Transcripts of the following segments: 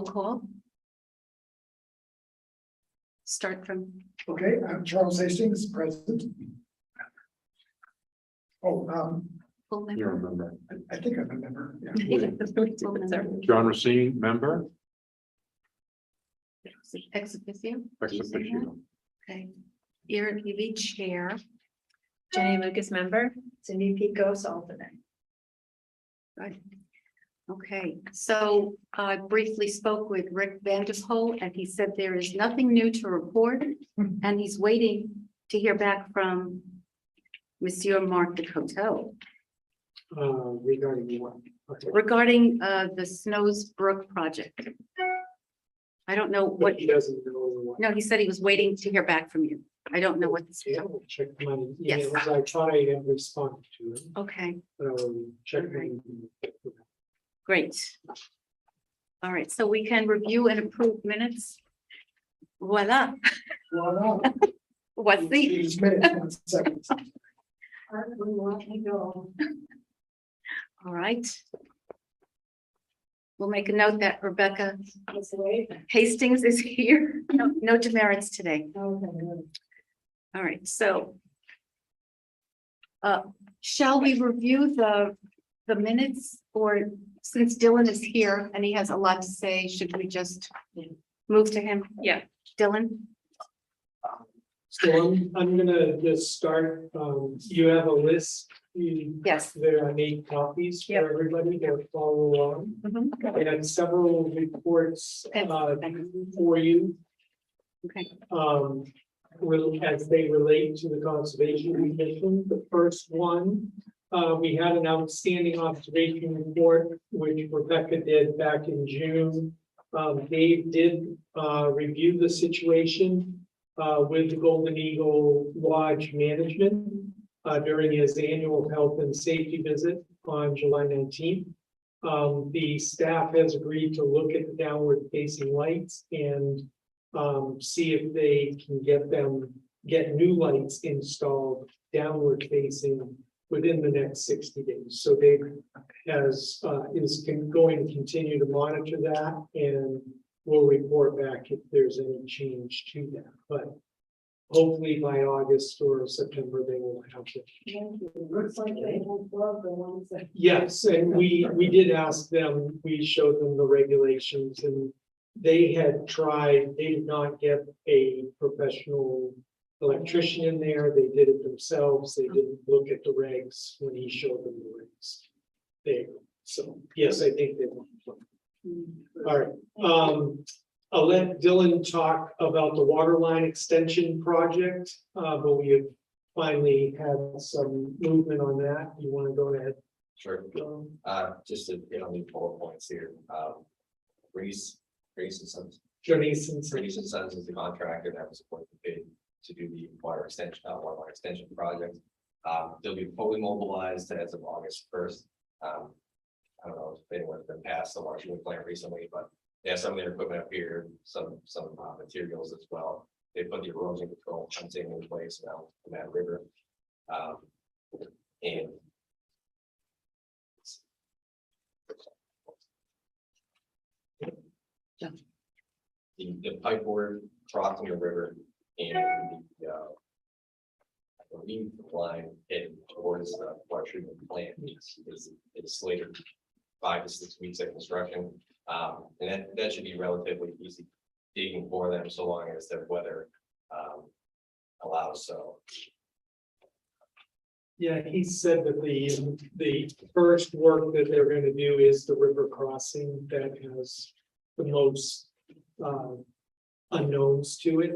call. Start from Okay, I'm Charles Hastings, president. Oh, full You're a member. member. I think I'm a member. Yeah. Full member. John Racine, member. Ex officio. Ex officio. Okay. Erin Levy, chair. Jenny Lucas, member. Cindy Picos, alternate. Right. Okay, so I briefly spoke with Rick Vanderpool and he said there is nothing new to report. And he's waiting to hear back from Monsieur Mark de Coteau Regarding what? Okay. regarding the Snows Brook project. I don't know But what, he doesn't know what. no, he said he was waiting to hear back from you. I don't know what this. Yeah, I'll check my Yes. emails. I try and respond to it. Okay, Check my. Alright. great. All right, so we can review and approve minutes. Voila, Well, what's the, Just minutes, 1 second. Let me go. all right. We'll make a note that Rebecca Let's wait. Hastings is here. No demerits today. Okay. All right, so. Shall we review the minutes, or since Dylan is here and he has a lot to say, should we just move to him? Yeah. Dylan? So I'm gonna just start, you have a list. Yes. There are 8 copies for Yep. everybody to follow along. Mhm. I had several reports Okay. for you. Okay, As they relate to the Conservation Commission. The first one, we had an outstanding observation report, which Rebecca did back in June. Dave did review the situation with the Golden Eagle Lodge management during his annual health and safety visit on July 19th. The staff has agreed to look at the downward facing lights and see if they can get new lights installed downward facing within the next 60 days. So Dave is going to continue to monitor that and will report back if there's any change to that. But hopefully by August or September, they will have it. Thank you. Looks like they won't love the ones that. Yes, and we did ask them, we showed them the regulations and they had tried, they did not get a professional electrician in there. They did it themselves. They didn't look at the regs when he showed them the regs. There, so yes, I think they will. All right, I'll let Dylan talk about the water line extension project, but we have finally had some movement on that. You want to go ahead? Sure. Just to hit on the bullet points here. Reese and Sons. Jonice and Reese and Sons is the contractor that was appointed to do the water line extension project. They'll be fully mobilized as of August 1st. I don't know if anyone's been past the water treatment plant recently, but they have some of their equipment up here, some materials as well. They put the erosion control fencing in place now in that river. And the pipe board crossing the river and the I believe the line heading towards the water treatment plant is slated 5 to 6 weeks of construction. And that should be relatively easy digging for them so long as their weather allows so. yeah, he said that the first work that they're going to do is the river crossing that has the most unknowns to it.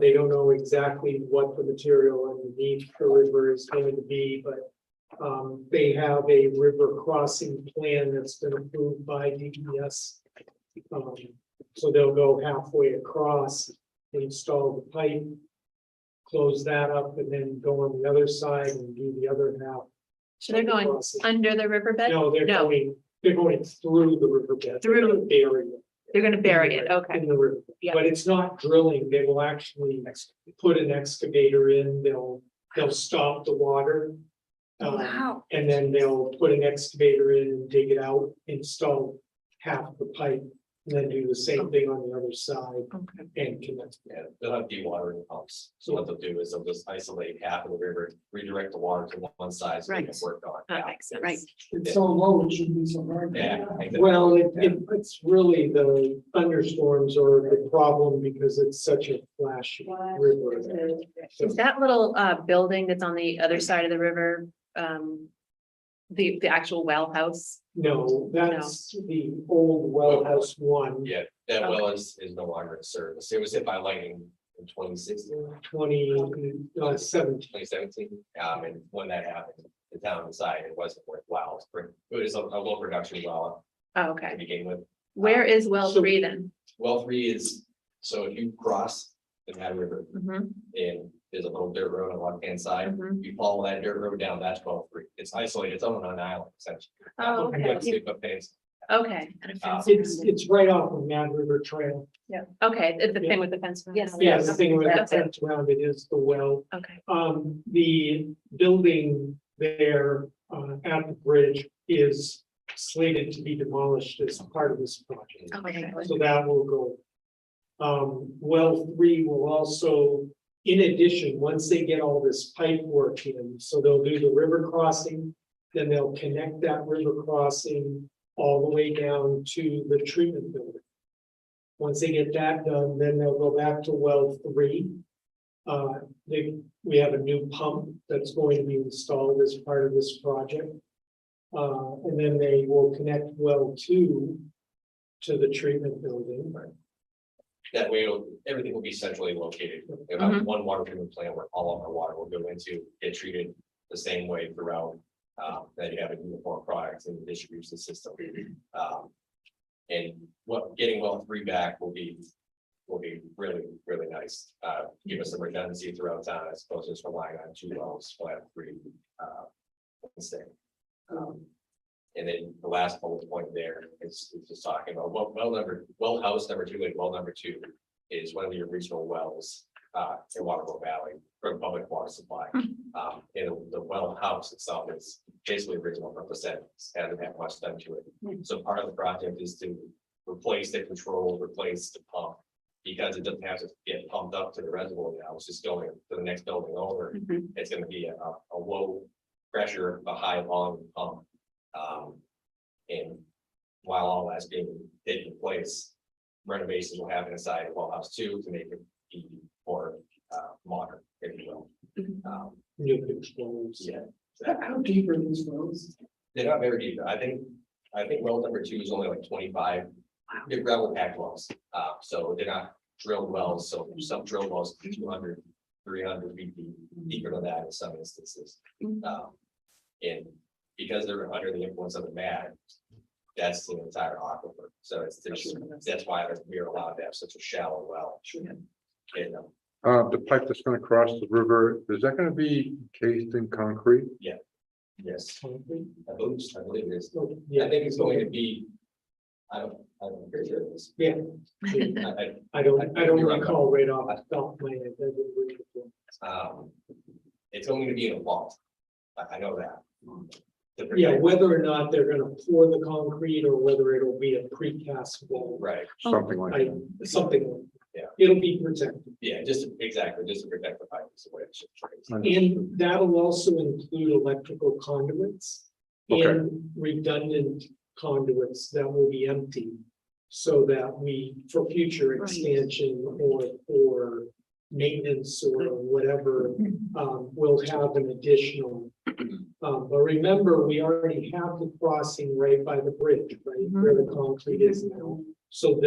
They don't know exactly what the material underneath the river is going to be, but they have a river crossing plan that's been approved by DES. So they'll go halfway across, install the pipe, close that up, and then go on the other side and do the other half. So they're going crossing. under the riverbed? No, they're going through the riverbed. Through. They're gonna bury it. They're gonna bury it, okay. In the river, Yeah. but it's not drilling. They will actually put an excavator in. They'll stop the water. Wow. And then they'll put an excavator in and dig it out, install half the pipe And then do the same thing on the other side Okay. and connect. Yeah, they'll have dewatering pumps. So what they'll do is they'll just isolate half of the river, redirect the water to one side so they can Right. work on. That half. makes sense. Right. It's so low, it shouldn't be so hard. Yeah. Well, it's really the thunderstorms are the problem because it's such a flashy river. Is that little building that's on the other side of the river, the actual well house? No, that's the old well house one, Yeah, that well is no longer in service. It was hit by lightning in 2016, 2017. 2017. And when that happened, the town decided it wasn't worthwhile. It was a low production well Oh, to okay. begin with. Where is well So- 3 then? Well 3 is, so if you cross the Mad River Mhm, and there's a little dirt road on the left hand side, mhm. you follow that dirt road down, that's well 3. It's isolated, it's on an island essentially. Oh, okay. Okay, It's right off of Mad River Trail. okay, it's the thing with the fence. around Yes. it. Yeah, the thing with the That's it. fence around it is the well. Okay, The building there at the bridge is slated to be demolished as part of this project. okay. So that will go. Well 3 will also, in addition, once they get all this pipe work in, so they'll do the river crossing. Then they'll connect that river crossing all the way down to the treatment building. Once they get that done, then they'll go back to well 3. We have a new pump that's going to be installed as part of this project. And then they will connect well 2 to the treatment building. That way, everything will be centrally located. You'll have one water treatment plant where all of our water will go into, get treated the same way throughout. That you have a uniform product in the distribution system. And getting well 3 back will be really, really nice. Give us some redundancy throughout town as opposed to just relying on 2 wells, we'll have 3 instead. And then the last bullet point there is just talking about well house number 2, like well number 2 is one of the original wells in Waterville Valley for public water supply. And the well house itself is basically original represent, hasn't had much done to it. So part of the project is to replace the control, replace the pump. Because it doesn't have to get pumped up to the reservoir now, it's just going to the next building over. Mhm. It's gonna be a low pressure, a high volume pump. And while all that's being taking place, renovations will happen inside of well house 2 to make it be more modern, if you will. New controls. Yeah. How deep are these wells? They're not very deep. I think well number 2 is only like 25. They're gravel packed wells. So they're not drilled wells. So some drill wells, 200, 300 feet deep, deeper than that in some instances. And because they're under the influence of the MAD, that's the entire aquifer. So that's why we're allowed to have such a shallow well. And, The pipe that's gonna cross the river, is that gonna be encased in concrete? yes, I believe it is. I Yeah, think it's going to be, I'm pretty sure it is. yeah. I don't recall right off the top of my head. I didn't read it. It's going to be in a vault. I know that. Yeah, whether or not they're gonna pour the concrete or whether it'll be a precast wall, Right, Something like I, that. something. Yeah. It'll be protected. yeah, just to protect the pipe is the way it should. And that'll also include electrical conduits. Okay. And redundant conduits that will be empty. So that for future Right. expansion or for maintenance or whatever, we'll have an additional. But remember, we already have the crossing right by the bridge, right, where the concrete is now. So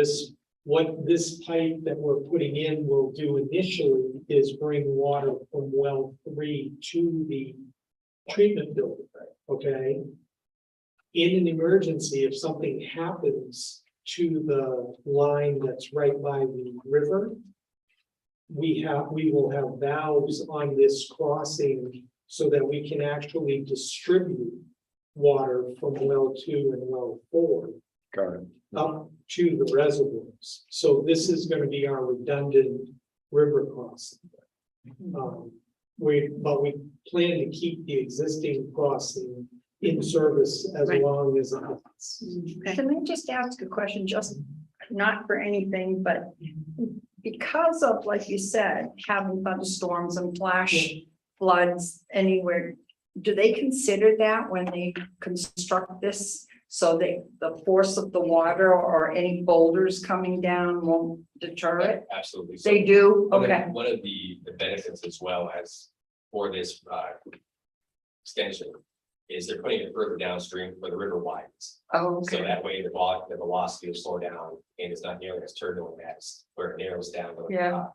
what this pipe that we're putting in will do initially is bring water from well 3 to the treatment building, okay? In an emergency, if something happens to the line that's right by the river, we will have valves on this crossing so that we can actually distribute water from well 2 and well 4 Got it. up to the reservoirs. So this is going to be our redundant river crossing. We plan to keep the existing crossing in service as Right. long as it happens. Okay. Can I just ask a question, just not for anything, but because of, like you said, having thunderstorms and flash floods anywhere, do they consider that when they construct this? So the force of the water or any boulders coming down won't deter it? Absolutely. So They do? one of- Okay. One of the benefits as well as for this extension is they're putting it further downstream where the river widens. Oh, So okay. that way the velocity will slow down and it's not nearly as turbulent as where it narrows down. the, Yeah.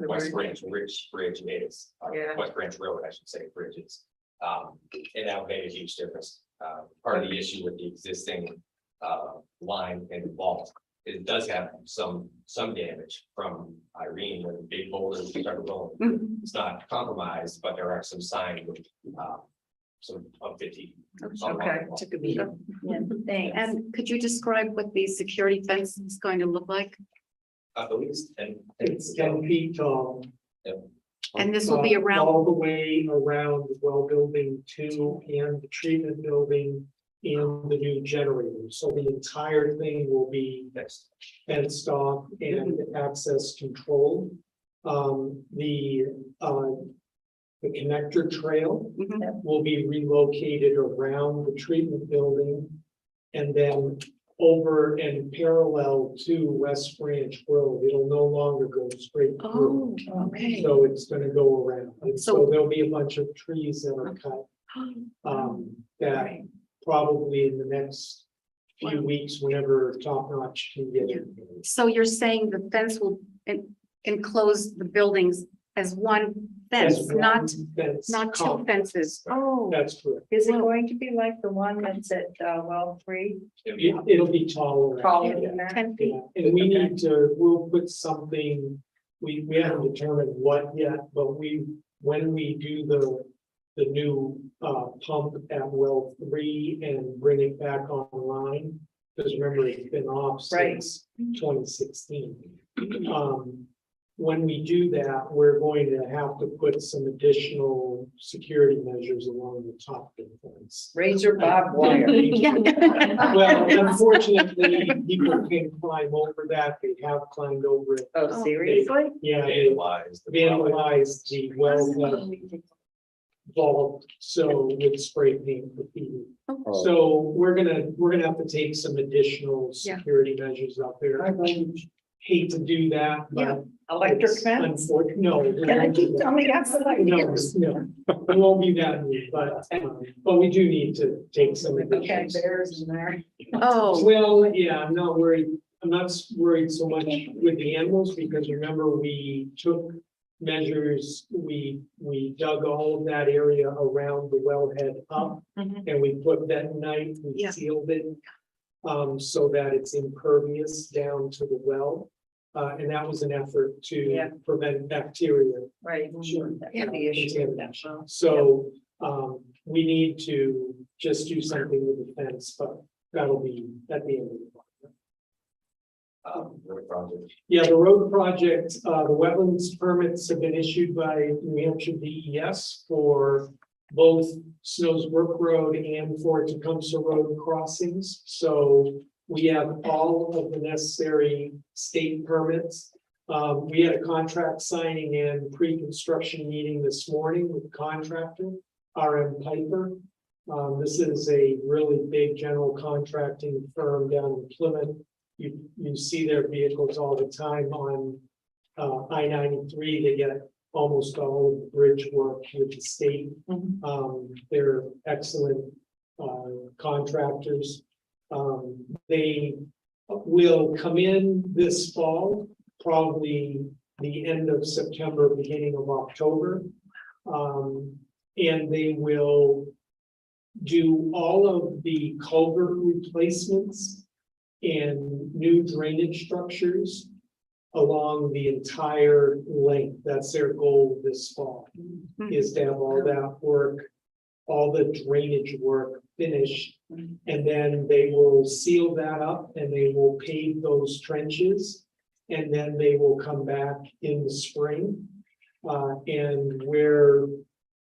West Branch Bridge is, Yeah. West Branch Road, I should say, bridges. And that made a huge difference. Part of the issue with the existing line and vault, it does have some damage from Irene when the big boulders started rolling. Mhm. It's not compromised, but there are some signs of some of fatigue. Okay. Took a beating. Yeah, thanks. And could you describe what the security fence is going to look like? At least, and It's 10 feet tall. And this will be around, All the way around well building 2 and the treatment building and the new generator. So the entire thing will be next. fenced off and access controlled. The connector trail Mhm. will be relocated around the treatment building. And then over and parallel to West Branch Road, it'll no longer go straight through. oh, okay. So it's gonna go around, and so So- there'll be a bunch of trees that are cut, that Right. probably in the next few Wow. weeks, whenever Top Notch can get it. So you're saying the fence will enclose the buildings as one fence, As one not fence two complex. fences? Oh, That's correct. Is it going to be like the one that's at, well, 3? It'll be taller. Taller Yeah. than that? 10 feet. Yeah, and we need to, we'll put something, we haven't determined what yet, but when we do the new pump at well 3 and bring it back online, because remember, it's been off since 2016. When we do that, we're going to have to put some additional security measures along the top of the fence. Razor barbed wire. Yeah. Well, unfortunately, people can climb over that. They have climbed over it. Oh, seriously? Yeah, they Vandalized. vandalized the well vault, so with spray paint graffiti. Oh. So we're gonna have to take some additional Yeah. security measures out there. I hate to do that, Yeah. but. Electric it's fence? unfortunate. No. we Can I won't do keep that. telling that's what I No, hear? no, it won't be that neat, but we do need to take some. Okay, additional bears in there. Oh, Well, yeah, I'm not worried, I'm not worried so much with the animals, because remember, we took measures, we dug all of that area around the wellhead up. Mhm. And we put bentonite, we Yeah. sealed it, so that it's impervious down to the well. And that was an effort Yeah. to prevent bacteria. Right. Sure. That could be issue. Contamination. So, we need to just do something with the fence, but that'll be at the end of the process. Road project. Yeah, the road project, the wetlands permits have been issued by New Hampshire DES for both Snow's Brook Road and for Tecumseh Road crossings. So we have all of the necessary state permits. We had a contract signing and pre-construction meeting this morning with the contractor, RM Piper. This is a really big general contracting firm down in Plymouth. You see their vehicles all the time on I-93. They get almost all of the bridge work with the state. They're excellent contractors. They will come in this fall, probably the end of September, beginning of October. And they will do all of the culvert replacements and new drainage structures along the entire length. That's their goal this fall, is to have all that work, all the drainage work finished. And then they will seal that up and they will pave those trenches. And then they will come back in the spring. And we're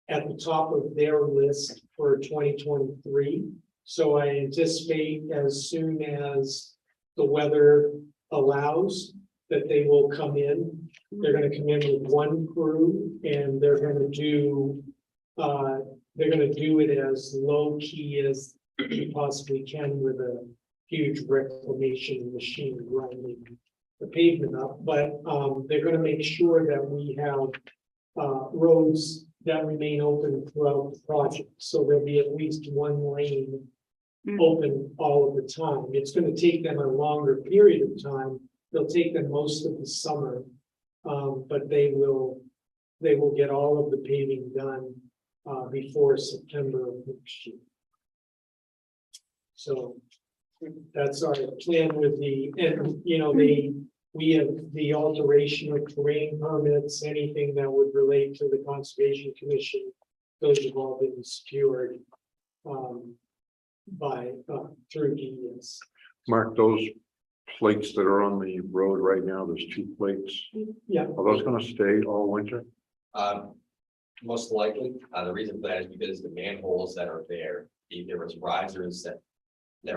at the top of their list for 2023. So I anticipate as soon as the weather allows, that they will come in. They're gonna come in with one crew and they're gonna do it as low key as you possibly can with a huge reclamation machine grinding the pavement up, but they're gonna make sure that we have roads that remain open throughout the project. So there'll be at least one lane open all of the time. It's gonna take them a longer period of time. They'll take them most of the summer. But they will get all of the paving done before September of next year. So that's our plan with and you know, we have the alteration of terrain permits, anything that would relate to the Conservation Commission. Those have all been secured through DES. Mark, those plates that are on the road right now, there's 2 plates. Yeah. Are those gonna stay all winter? Most likely, the reason for that is because the manholes that are there, there was risers that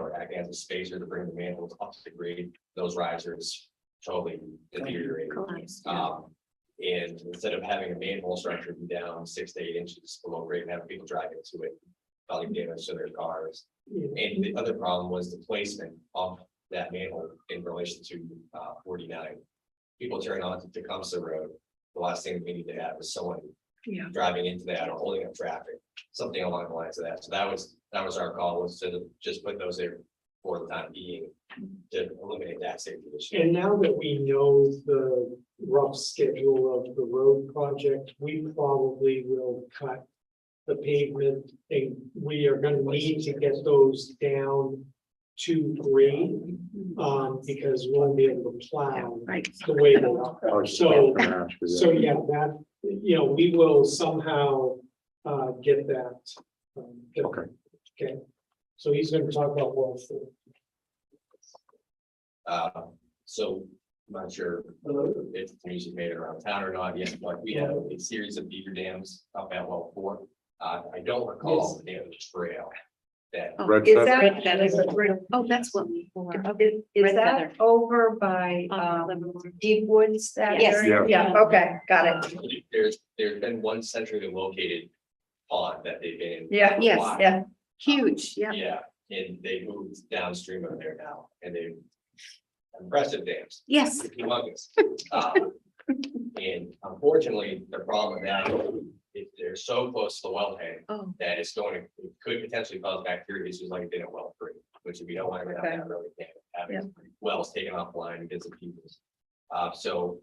were acting as a spacer to bring the manholes up to the grade. Those risers totally deteriorated. Collapsed. And instead of having a manhole structure be down 6 to 8 inches below grade and having people drive into it, causing damage to their cars. And the other problem was the placement of that manhole in relation to 49. People turning on to Tecumseh Road. The last thing we need to have is someone driving into that or holding up traffic, something along the lines of that. So that was our call, was to just put those there for the time being to eliminate that safety issue. And now that we know the rough schedule of the road project, we probably will cut the pavement, and we are gonna need to get those down to grade, because we won't be able to plow Right. the way I that. was just So, gonna ask you that. so yeah, that, you know, we will somehow get that. Okay. Okay, so he's gonna talk about well four. So I'm not sure if the news is made it around town or not yet, but we have a series of beaver dams up at well 4. I don't recall the name of the trail that. Oh, Red Is Feather? that, That is Oh, that's what we. is Red that Feather. over by Deep Woods? That Yes. area? Yeah. Yeah, okay, got it. There's been one centrally located pond that they've been. Yeah, Yes. yeah. Huge, yeah. Yeah, and they moved downstream of there now, and they've impressive dams, Yes. humongous. And unfortunately, the problem with that is they're so close to the wellhead Oh, that it could potentially cause bacteria issues like it did at well 3, which we don't want to have Okay. that really having wells taken offline because of people. So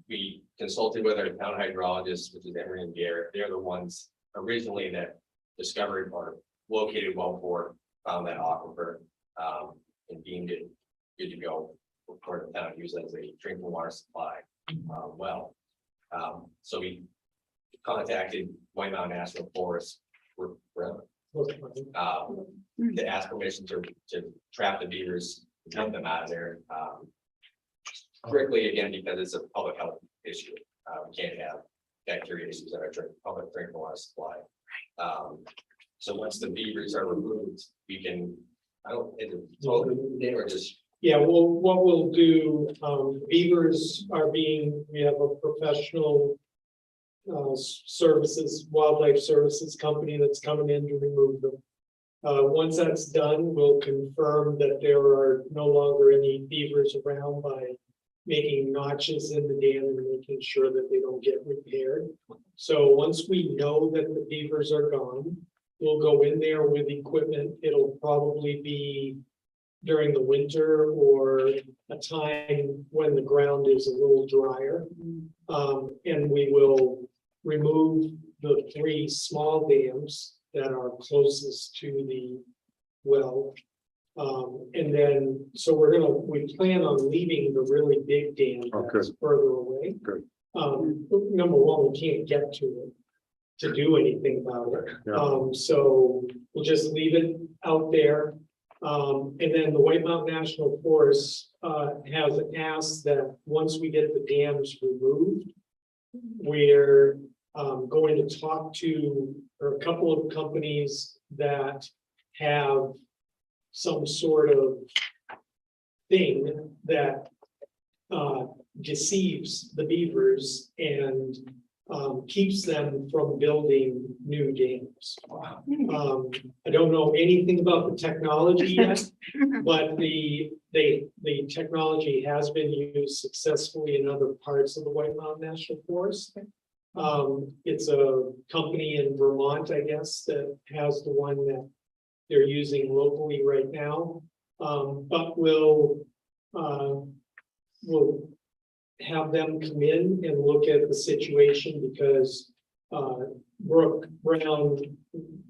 we consulted with our town hydrologist, which is Emery and Garrett. They're the ones originally that discovered or located well 4, found that aquifer, and deemed it good to go for the town to use as a drinking water supply well. So we contacted White Mountain National Forest to ask permission to trap the beavers, get them out of there. Strictly again, because it's a public health issue. We can't have bacteria issues that are public drinking water supply. So once the beavers are removed, we can, I don't, they were just. Yeah, well, what we'll do, beavers are we have a professional services, wildlife services company that's coming in to remove them. Once that's done, we'll confirm that there are no longer any beavers around by making notches in the dam and making sure that they don't get repaired. So once we know that the beavers are gone, we'll go in there with equipment. It'll probably be during the winter or a time when the ground is a little drier. And we will remove the 3 small dams that are closest to the well. And then, so we plan on leaving the really big dam that's further away. Good. Number one, we can't get to it to do anything about it. Yeah. So we'll just leave it out there. And then the White Mountain National Forest has asked that once we get the dams removed, we're going to talk to a couple of companies that have some sort of thing that deceives the beavers and keeps them from building new dams. I don't know anything about the technology yet, but the technology has been used successfully in other parts of the White Mountain National Forest. It's a company in Vermont, I guess, that has the one that they're using locally right now. But we'll have them come in and look at the situation because Brooke Brown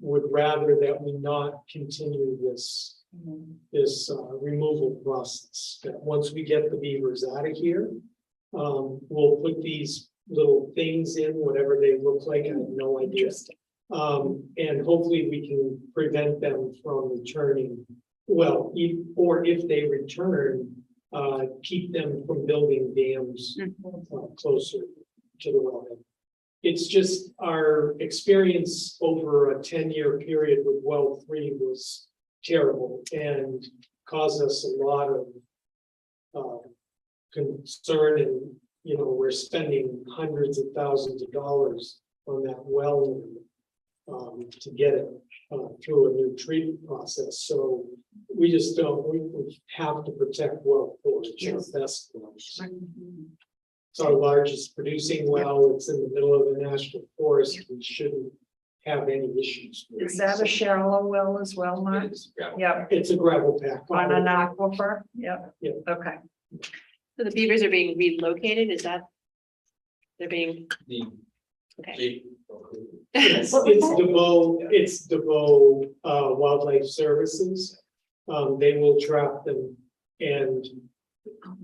would rather that we not continue this removal process. That once we get the beavers out of here, we'll put these little things in, whatever they look like, I have no idea. And hopefully we can prevent them from returning. Well, or if they return, keep them from building dams closer to the wellhead. It's just our experience over a 10-year period with well 3 was terrible and caused us a lot of concern, and we're spending hundreds of thousands of dollars on that well to get it through a new treatment process. So we just don't, we have to protect well 4. It's our best well. It's our largest producing well. It's in the middle of the national forest. We shouldn't have any issues. with Is it. that a shallow well as well, Mark? Yeah, It's a gravel pack. on an aquifer, yep. Yeah. Okay. So the beavers are being relocated, is that? They're being, okay. It's DeVoe Wildlife Services. They will trap them and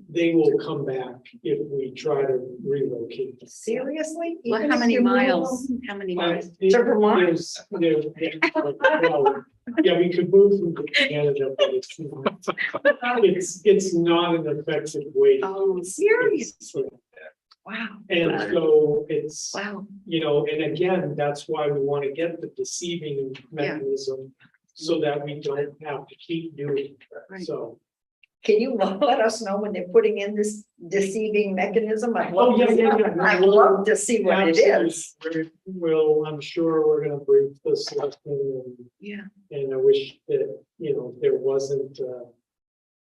they will come back if we try to relocate them. Seriously? Well, Even how if many you move miles? them? How many miles? To Vermont? Yeah, we could move them to Canada, but it's not an effective way. Oh, Serious? It's- Wow. And so it's, wow. and again, that's why we want to get the deceiving mechanism so that we don't have to keep doing it. Right. So. Can you let us know when they're putting in this deceiving mechanism? I'd Oh, love yeah, to see- yeah, yeah. I'd love to see what it is. I'm sure we're gonna brief the selectmen Yeah. and I wish that, there wasn't, The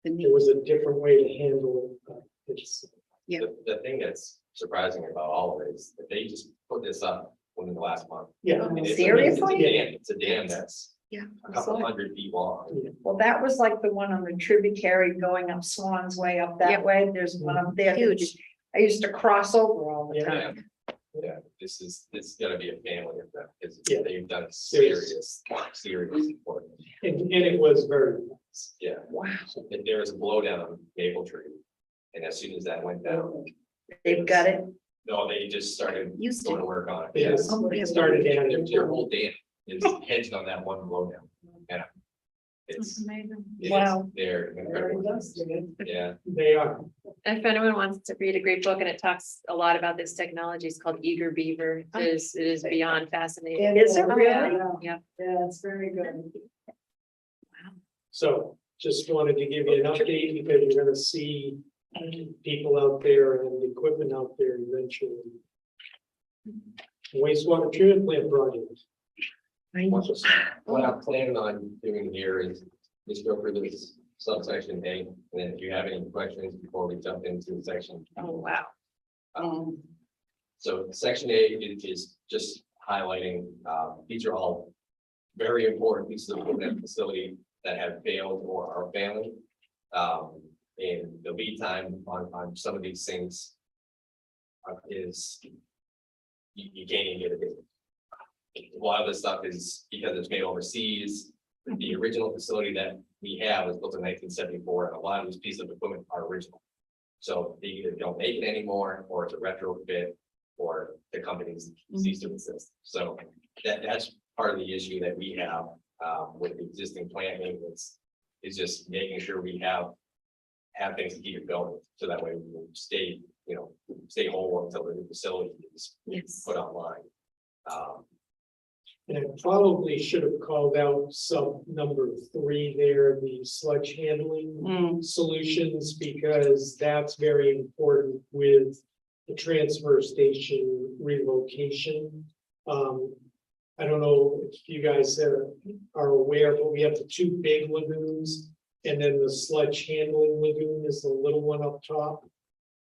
there need. was a different way to handle it. But it's, The thing that's surprising about all of it is that they just put this up within the last month. yeah. I mean, it's a- Seriously? It's a dam that's Yeah. a couple hundred feet long. Well, that was like the one on the tributary going up Swan's Way up that Yep. way. There's one up there. Huge. I used to cross over all the Yeah. time. Yeah, it's gonna be a family event, because Yeah. they've done serious work. And it was very, nice. Yeah, Wow. and there was a blowdown on Maple Tree, and as soon as that went down, They've got it. no, they just started Used going to. to work on it. they Yes. started Their whole dam is hedged on that one blowdown. Yeah. It's, Amazing. Wow. they're incredible. Yeah, They are. And if anyone wants to read a great book and it talks a lot about this technology, it's called Eager Beaver. It is beyond fascinating. Is it really? Yeah. Yeah, it's very good. So just wanted to give you an update because you're gonna see people out there and equipment out there eventually. Wastewater treatment plant project. what I'm planning on doing here is just go through this subsection A, and then if you have any questions before we jump into section. Oh, wow. So section A is just highlighting, these are all very important pieces of equipment at the facility that have failed or are failing. And the lead time on some of these things is you can't even get a date. A lot of this stuff is because it's made overseas. The original facility that we have was built in 1974, and a lot of these pieces of equipment are original. So they either don't make it anymore, or it's a retrofit, or the companies cease to exist. So that's part of the issue that we have with the existing plant maintenance, is just making sure we have things to keep it going, so that way we will stay whole until the new facility is Yes. put online. And I probably should have called out sub number 3 there, the sludge handling solutions, because that's very important with the transfer station relocation. I don't know if you guys are aware, but we have the 2 big lagoons, and then the sludge handling lagoon is the little one up top.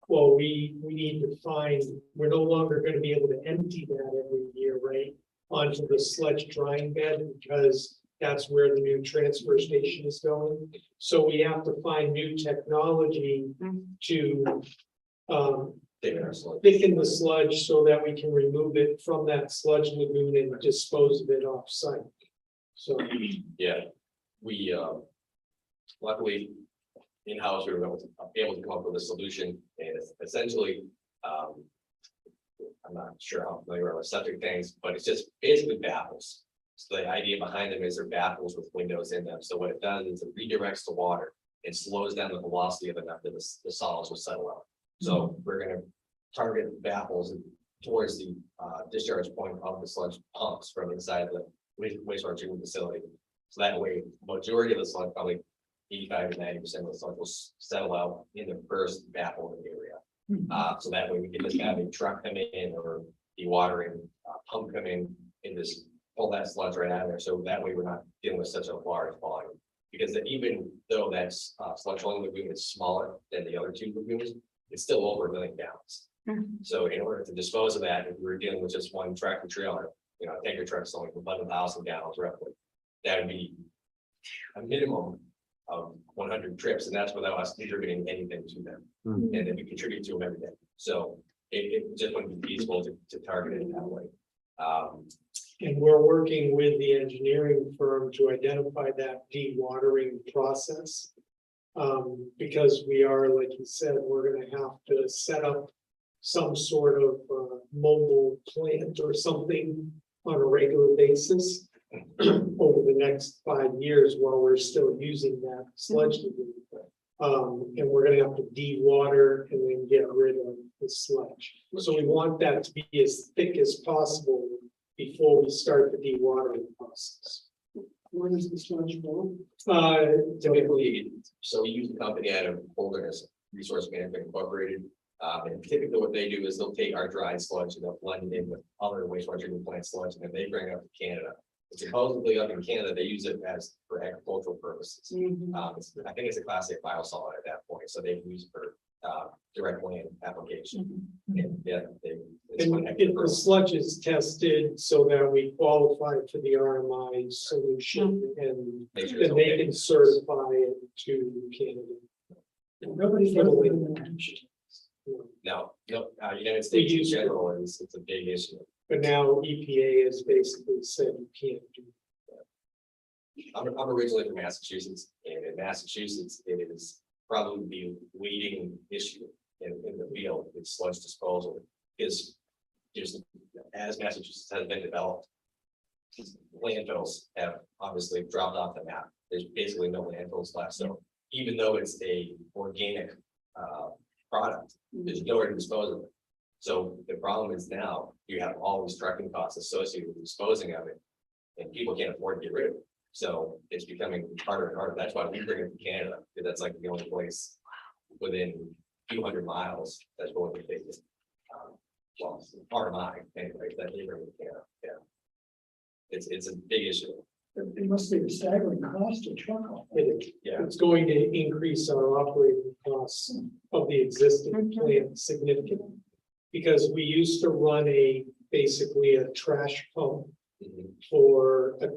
Well, we need to find, we're no longer going to be able to empty that every year, right? Onto the sludge drying bed, because that's where the new transfer station is going. So we have to find new technology to thicken the sludge so that we can remove it from that sludge lagoon and dispose of it off site. So, Yeah, we, luckily, in-house, we were able to come up with a solution, and it's essentially, I'm not sure how familiar with septic tanks, but it's just basically baffles. So the idea behind them is they're baffles with windows in them. So what it does is it redirects the water and slows down the velocity of the method the solids will settle out. So we're gonna target baffles towards the discharge point of the sludge pumps from inside of the wastewater treatment facility. So that way, majority of the sludge, probably 85 to 90% of the sludge will settle out in the first baffle area. So that way we can just have a truck come in or dewatering pump come in and just pull that sludge right out of there. So that way we're not dealing with such a large volume. Because even though that's sludge hauling lagoon is smaller than the other 2 lagoons, it's still over 1 million gallons. So in order to dispose of that, if we were dealing with just one tractor trailer, you know, a tanker truck's only 11,000 gallons roughly, that would be a minimum of 100 trips, and that's without us contributing anything to them. And then we contribute to them every day. So it just wouldn't be feasible to target it that way. and we're working with the engineering firm to identify that dewatering process. Because we are, like you said, we're gonna have to set up some sort of mobile plant or something on a regular basis over the next 5 years while we're still using that sludge lagoon. And we're gonna have to dewater and then get rid of the sludge. So we want that to be as thick as possible before we start the dewatering process. Where does the sludge go? Typically, so we use a company out of Holderness Resource Management Incorporated. And typically what they do is they'll take our dry sludge and they'll blend it in with other wastewater treatment plant sludge, and then they bring it up to Canada. And supposedly up in Canada, they use it as for agricultural purposes. I think it's a class A biosolid at that point, so they use it for direct land application. And yeah, it's one And heck of a if the process. sludge is tested so that we qualify for the RMI solution, and Make sure it's then they okay. can certify it to Canada. Nobody's ever been there. No, United States in use it. general is, it's a big issue. But now EPA has basically said you can't do I'm originally from Massachusetts, and in Massachusetts, it is probably the leading issue in the field with sludge disposal. Is just as Massachusetts has been developed, landfills have obviously dropped off the map. There's basically no landfills left. So even though it's a organic product, there's nowhere to dispose of it. So the problem is now you have all these trucking costs associated with disposing of it, and people can't afford to get rid of it. So it's becoming harder and harder. That's why we bring it to Canada, because that's like the only place within a few hundred miles that's going to take this. Well, RMI anyway, that they bring it to Canada. Yeah. It's a big issue. It must be a staggering cost to truck all that. it. Yeah. It's going to increase our operating costs of the existing plant significantly. Because we used to run basically a trash pump Mhm. for a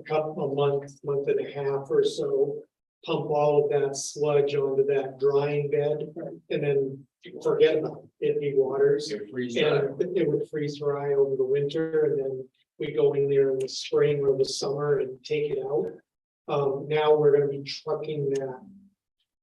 month and a half or so. Pump all of that sludge onto that drying bed and then forget about it. It dewaters. It frees dry. And it would freeze dry over the winter, and then we go in there in the spring or the summer and take it out. Now we're gonna be trucking that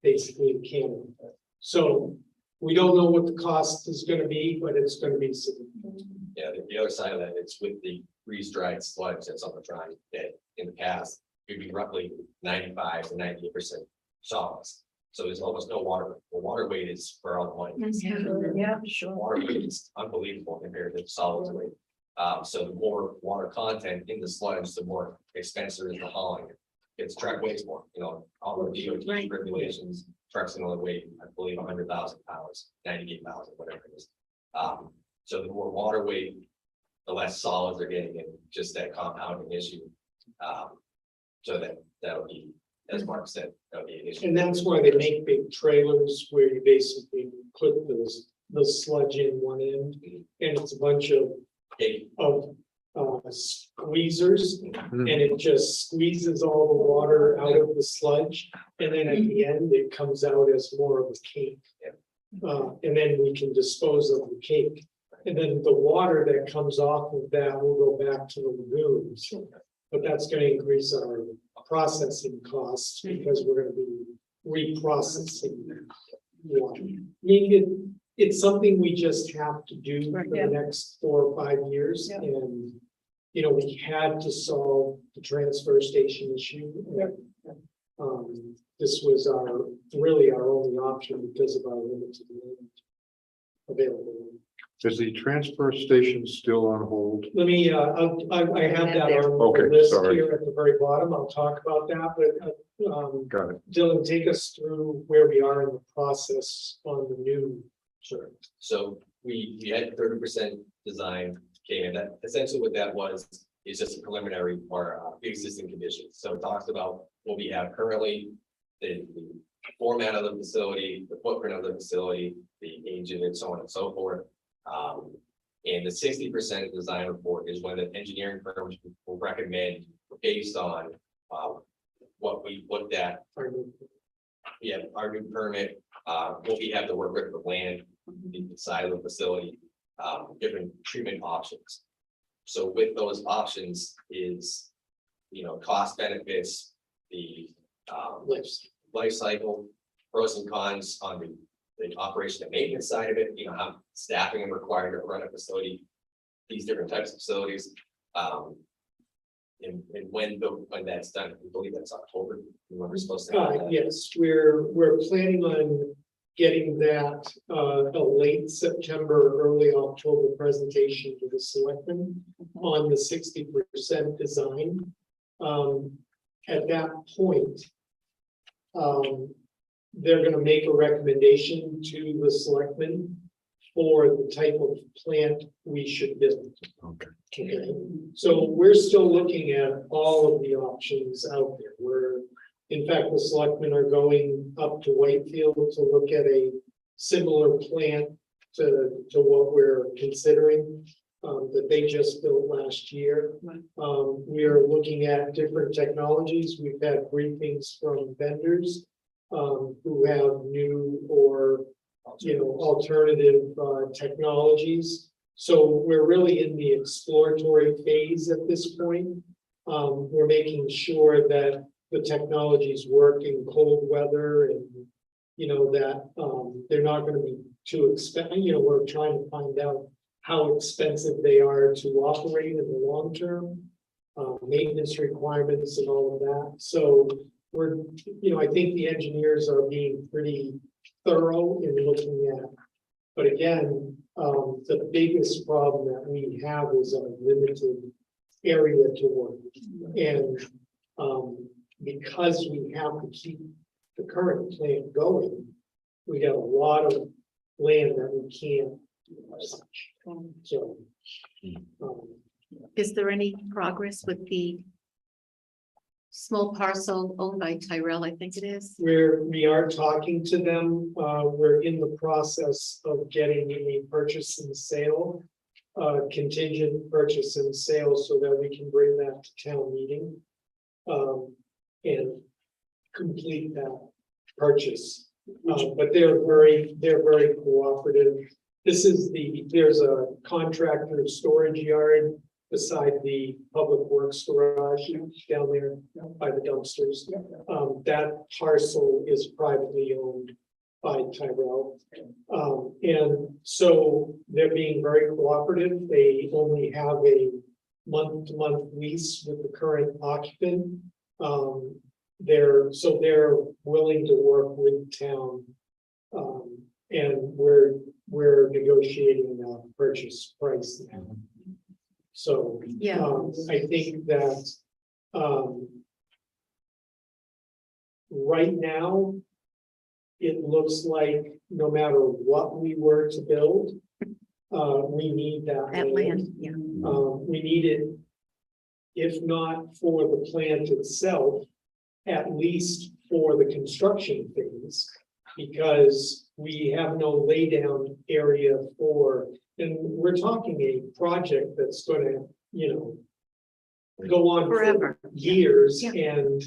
basically to Canada. So we don't know what the cost is gonna be, but it's gonna be significant. Yeah, the other side of that, it's with the freeze-dried sludge that's on the drying bed in the past, it'd be roughly 95 to 98% solids. So there's almost no water. The water weight is for all the money. Yeah, sure. Water weight is unbelievable compared to solids weight. So the more water content in the sludge, the more expensive is the hauling. It's truck weighs more, all the DOT Right. regulations, trucks can only weigh, I believe, 100,000 pounds, 98,000, whatever it is. So the more water weight, the less solids they're getting in, just that compounding issue. So that would be, as Mark said, that would be an issue. And that's why they make big trailers where you basically put the sludge in one end, and it's a bunch of Hey, squeezers, and it just squeezes all the water out of the sludge, and then at the end, it comes out as more of a cake. And then we can dispose of the cake, and then the water that comes off of that will go back to the lagoons. But that's gonna increase our processing costs, because we're gonna be reprocessing water. I mean, it's something we just have to do for the next 4 or 5 years, Yeah. and, we had to solve the transfer station issue. This was really our only option because of our limited land available. Is the transfer station still on hold? Let me, I have that on Okay, the list sorry. here at the very bottom. I'll talk about that, but, Got it. Dylan, take us through where we are in the process on the new. Sure. So we had 30% design came in. That essentially what that was is just a preliminary or existing conditions. So it talks about what we have currently, the format of the facility, the footprint of the facility, the age of it, so on and so forth. And the 60% design report is when the engineering firms will recommend based on what we looked at. We have our new permit, what we have to work with the land, the side of the facility, different treatment options. So with those options is, cost benefits, the life cycle, pros and cons on the operation and maintenance side of it, how staffing is required to run a facility, these different types of facilities. And when that's done, I believe that's October, when we're supposed to. have that. Yes, we're planning on getting that, a late September, early October presentation to the selectmen on the 60% design. At that point, they're gonna make a recommendation to the selectmen for the type of plant we should build. Okay. Okay, so we're still looking at all of the options out there. In fact, the selectmen are going up to Whitefield to look at a similar plant to what we're considering, that they just built last year. We are looking at different technologies. We've had briefings from vendors who have new or alternative technologies. So we're really in the exploratory phase at this point. We're making sure that the technologies work in cold weather, and that they're not going to be too expensive. We're trying to find out how expensive they are to operate in the long term, maintenance requirements and all of that. So I think the engineers are being pretty thorough in looking at. But again, the biggest problem that we have is a limited area to work, and because we have to keep the current plant going, we got a lot of land that we can't touch. So, Is there any progress with the small parcel owned by Tyrell, I think it is? we are talking to them. We're in the process of getting a purchase and sale, contingent purchase and sale, so that we can bring that to town meeting. And complete that purchase. But they're very cooperative. There's a contractor storage yard beside the public works garage down there by the dumpsters. That parcel is privately owned by Tyrell. And so they're being very cooperative. They only have a month-to-month lease with the current occupant. They're willing to work with town. And we're negotiating a purchase price now. So, Yeah. I think that, right now, it looks like no matter what we were to build, we need that That land, yeah. We need it, if not for the plant itself, at least for the construction phase. Because we have no laydown area for, and we're talking a project that's gonna, go on for Forever. years Yeah. and,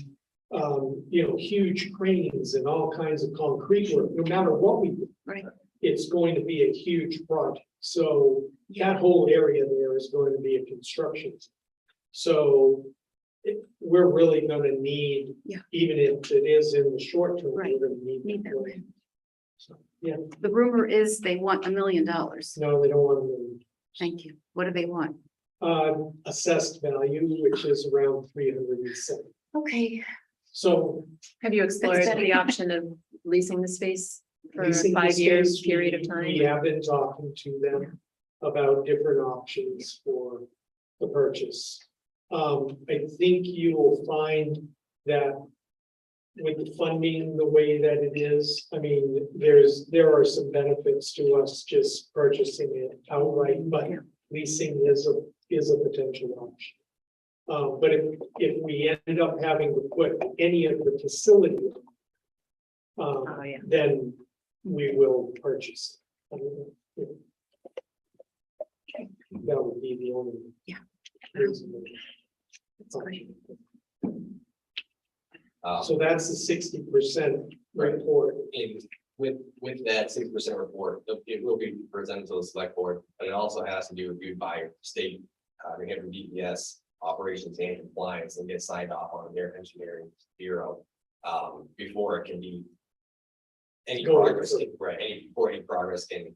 huge cranes and all kinds of concrete work, no matter what we do. Right. It's going to be a huge project, so that whole area there is going to be a construction. So we're really gonna need, Yeah. even if it is in the short term, Right. we're gonna need. Need that that. land. So, yeah, The rumor is they want $1 million. no, they don't want to, Thank you. What do they want? assessed value, which is around 307. Okay, So Have you explored better. the option of leasing the space for a leasing the 5 year space, period of we time? have been talking to them about different options for the purchase. I think you will find that with the funding the way that it is, I mean, there are some benefits to us just purchasing it outright, but Yeah. leasing is a potential option. But if we end up having to put any of the facility, Oh, yeah. then we will purchase it. That would be the only. Yeah. reason. that's great. So that's the 60% report. And with that 6% report, it will be presented to the select board, but it also has to be reviewed by state, New Hampshire DES operations and compliance and get signed off on their engineering bureau. Before it can be. Any Go progress, further. right, before any progress can,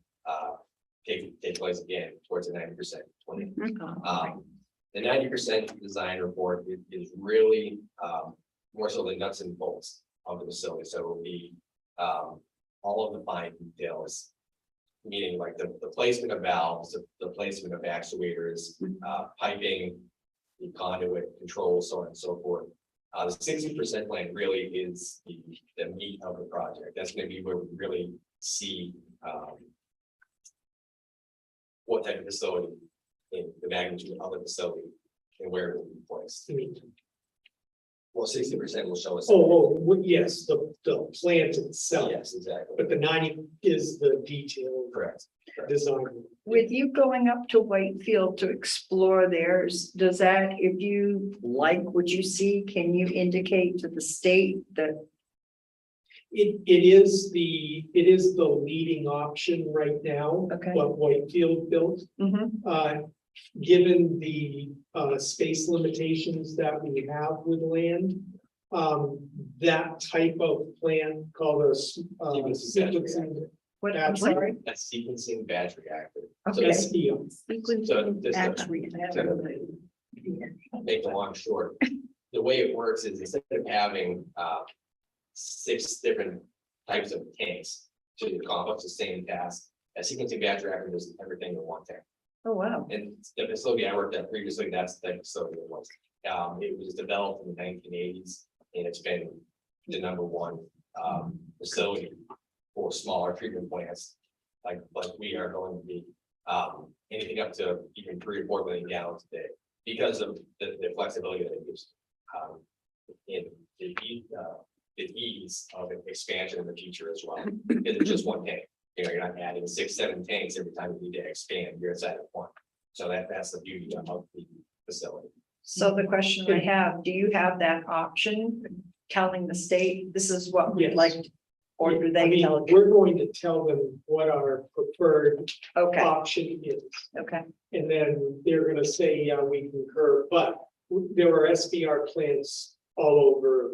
take place again towards the 90%. The 90% design report is really, more so the nuts and bolts of the facility, so it will be, all of the fine details. Meaning like the placement of valves, the placement of actuators, piping, the conduit control, so on and so forth. The 60% plan really is the meat of the project. That's gonna be where we really see, what type of facility, in the magnitude of the facility, and where it will be placed. Well, 60% will show us. Yes, the plant itself, Yes, exactly, but the 90 is the detail correct. design. With you going up to Whitefield to explore theirs, does that, if you like what you see, can you indicate to the state that? It is the leading option right now. Okay. What Whitefield built. Given the space limitations that we have with land, that type of plan called a sequencing. What, I'm I'm sorry? A sequencing batch reactor. Okay. SDO. So Sequencing this- battery. Make the long short, the way it works is instead of having 6 different types of tanks to accomplish the same task, a sequencing batch reactor does everything in one tank. Oh, wow. And the facility I worked at previously, that's the facility it was. It was developed in the 1980s, and it's been the #1 facility for smaller treatment plants, like we are going to be. Anything up to even 3 or 4 million gallons a day, because of the flexibility that it gives. In the ease of expansion in the future as well. It's just one tank. You're not adding 6, 7 tanks every time you need to expand. You're inside of one. So that's the beauty of the facility. So the question I have, do you have that option, telling the state, this is what we'd Yes. like? Or do I they mean, tell you? we're going to tell them what our preferred Okay, option is. okay, And then they're gonna say, yeah, we concur, but there are SBR plants all over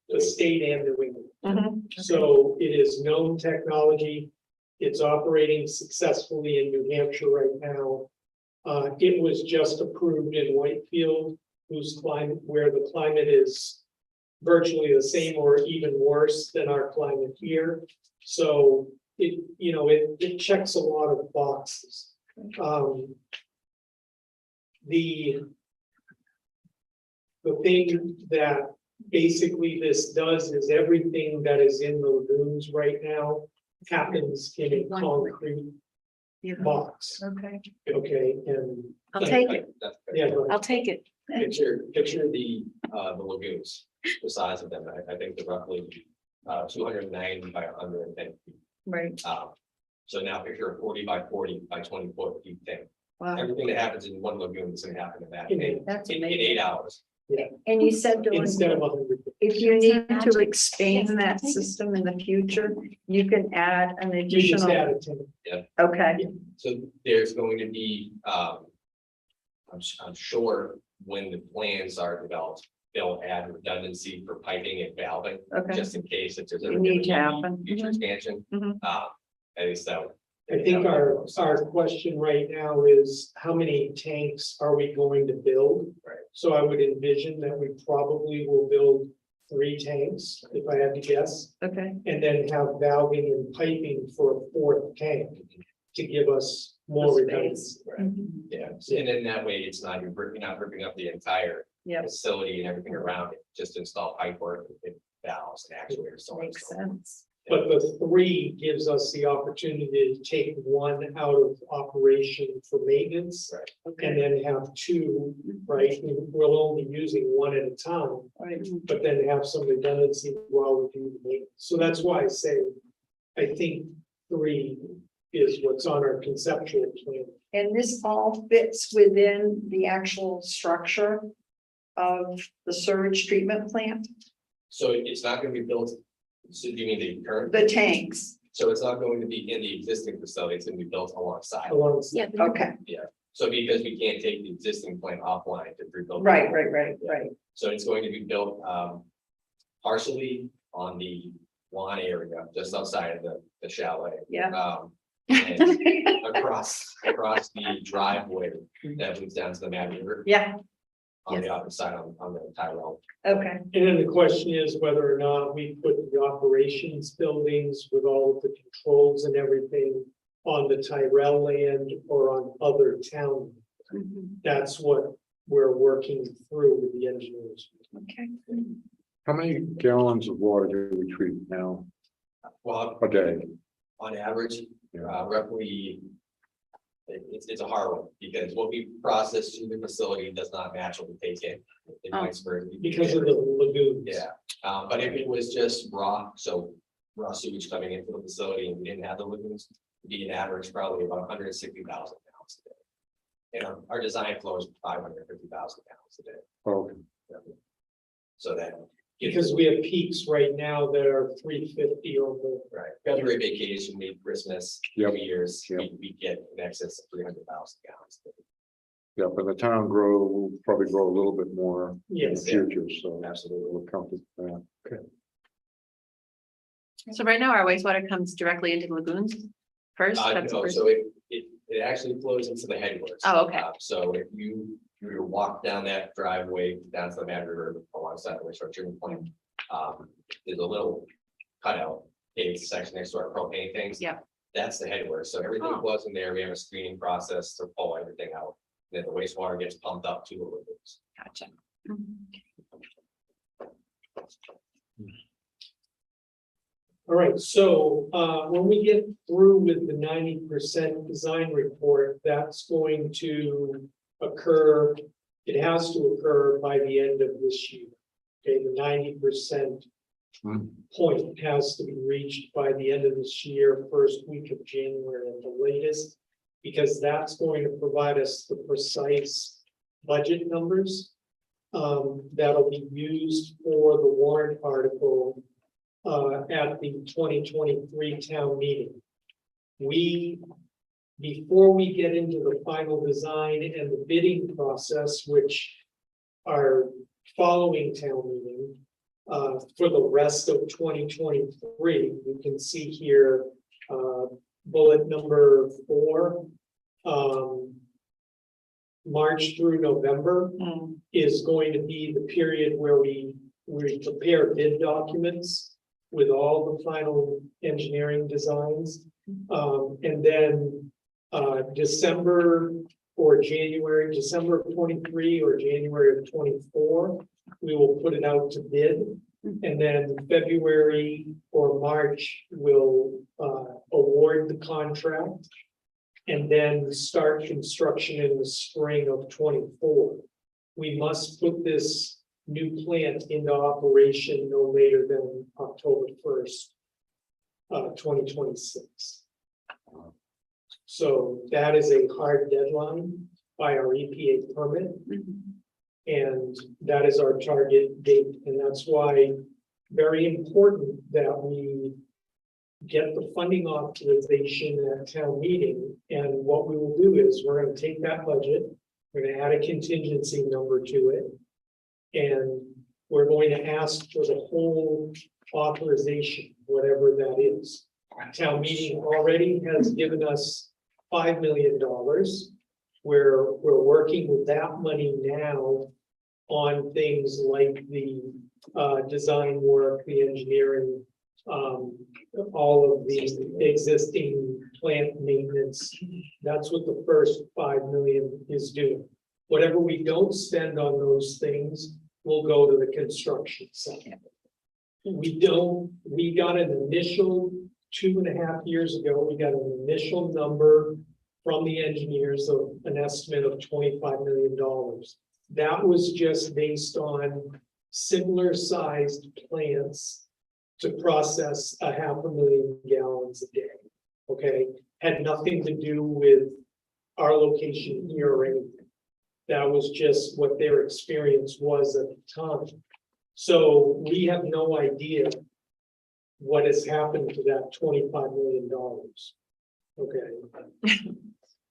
the state and New England. So it is known technology. It's operating successfully in New Hampshire right now. It was just approved in Whitefield, where the climate is virtually the same or even worse than our climate here. So it checks a lot of boxes. the thing that basically this does is everything that is in the lagoons right now happens in a concrete box, Okay. okay, and. I'll take it. Yeah, go ahead. I'll take it. Picture the lagoons, the size of them, I think they're roughly 290 by 110 feet. Right. So now picture a 40 by 40 by 24 feet thing. Wow. Everything that happens in one lagoon is gonna happen in that, in That's 8 amazing. hours. And you said Instead of 100. if you need to expand that system in the future, you can add an You just additional. add a 10. Okay, So there's going to be, I'm sure when the plans are developed, they'll add redundancy for piping and valving, okay. just in case if there's It ever need to gonna be happen. future Mhm. expansion. Mhm. At least that. I think our question right now is how many tanks are we going to build? Right. So I would envision that we probably will build 3 tanks, if I had to guess, Okay, and then have valving and piping for a 4th tank to give us more The redundancy. space. Right. Yeah, and then that way it's not, you're not ripping up the entire yep, facility and everything around it, just install pipe work and valves and actuators, so on and makes so forth. sense. But the 3 gives us the opportunity to take 1 out of operation for maintenance. Right. And Okay, then have 2, right? We'll only be using 1 at a time, right. but then have some redundancy while we do the maintenance. So that's why I say, I think 3 is what's on our conceptual plan. And this all fits within the actual structure of the sewage treatment plant, So it's not gonna be built, so do you mean the current? the tanks. So it's not going to be in the existing facility, it's gonna be built alongside. Alongside. Yeah. Okay, So because we can't take the existing plant offline to rebuild. right. So it's going to be built partially on the lawn area, just outside of the chalet. Yeah. And across the driveway that leads down to the Mad River Yeah, on the other side on the Tyrell. okay, And then the question is whether or not we put the operations buildings with all of the controls and everything on the Tyrell land or on other town. That's what we're working through with the engineers. okay. How many gallons of water do we treat now Well, a day? on average, Yeah. roughly. It's a hard one, because what we process through the facility does not match what we take in. It Oh. might spur- Because of the lagoons. Yeah, but if it was just raw, so raw sewage coming into the facility and we didn't have the lagoons, it'd be an average probably about 160,000 gallons a day. And our design flow is 550,000 gallons a day. Okay. So that. Because we have peaks right now that are 350 or more. Right, February vacation, week, Christmas, Yep. New Year's, Yep. we get in excess of 300,000 gallons. a day. Yeah, but the town will probably grow a little bit more in the Yes. future, so Absolutely. we'll count with that. Okay. So right now our wastewater comes directly into the lagoons first? That's the No, first- so it actually flows into the headwaters. Oh, okay. So if you were to walk down that driveway down to the Mad River alongside the wastewater treatment plant, there's a little cutout, paved section next to our propane things. Yeah. That's the headwaters. So everything Oh. flows in there. We have a screening process to pull everything out. Then the wastewater gets pumped up to the lagoons. Gotcha. All right, so when we get through with the 90% design report, that's going to occur. It has to occur by the end of this year. Okay, the 90% point has to be reached by the end of this year, first week of January at the latest. Because that's going to provide us the precise budget numbers that'll be used for the warrant article at the 2023 town meeting. Before we get into the final design and the bidding process, which are following town meeting, for the rest of 2023, you can see here, bullet number 4, March through November is going to be the period where we prepare bid documents with all the final engineering designs. And then December or January, December of 23 or January of 24, we will put it out to bid. And then February or March will award the contract. And then start construction in the spring of 24. We must put this new plant into operation no later than October 1st, 2026. So that is a hard deadline by our EPA permit. And that is our target date, and that's why very important that we get the funding authorization at town meeting. And what we will do is we're going to take that budget, we're going to add a contingency number to it. And we're going to ask for the whole authorization, whatever that is. Town meeting already has given us $5 million. We're working with that money now on things like the design work, the engineering, all of the existing plant maintenance. That's what the first $5 million is doing. Whatever we don't spend on those things will go to the construction side. We got an initial 2.5 years ago, we got an initial number from the engineers of an estimate of $25 million. That was just based on similar sized plants to process 500,000 gallons a day. Okay, had nothing to do with our location here or anything. That was just what their experience was at the time. So we have no idea what has happened to that $25 million. Okay.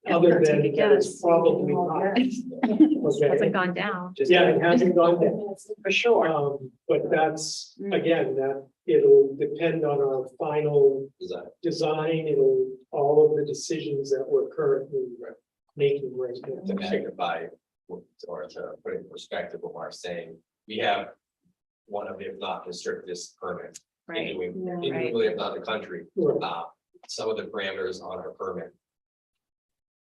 Other than that it's probably not. Okay. Hasn't gone down. Yeah, it hasn't gone down. For sure. But that's, again, that it'll depend on our final design, it'll, all of the decisions that we're currently making right To now. magnify or to put in perspective what we're saying, we have one of, if not the strictest permit. Right. Individually, if not the country. Right. Some of the parameters on our permit.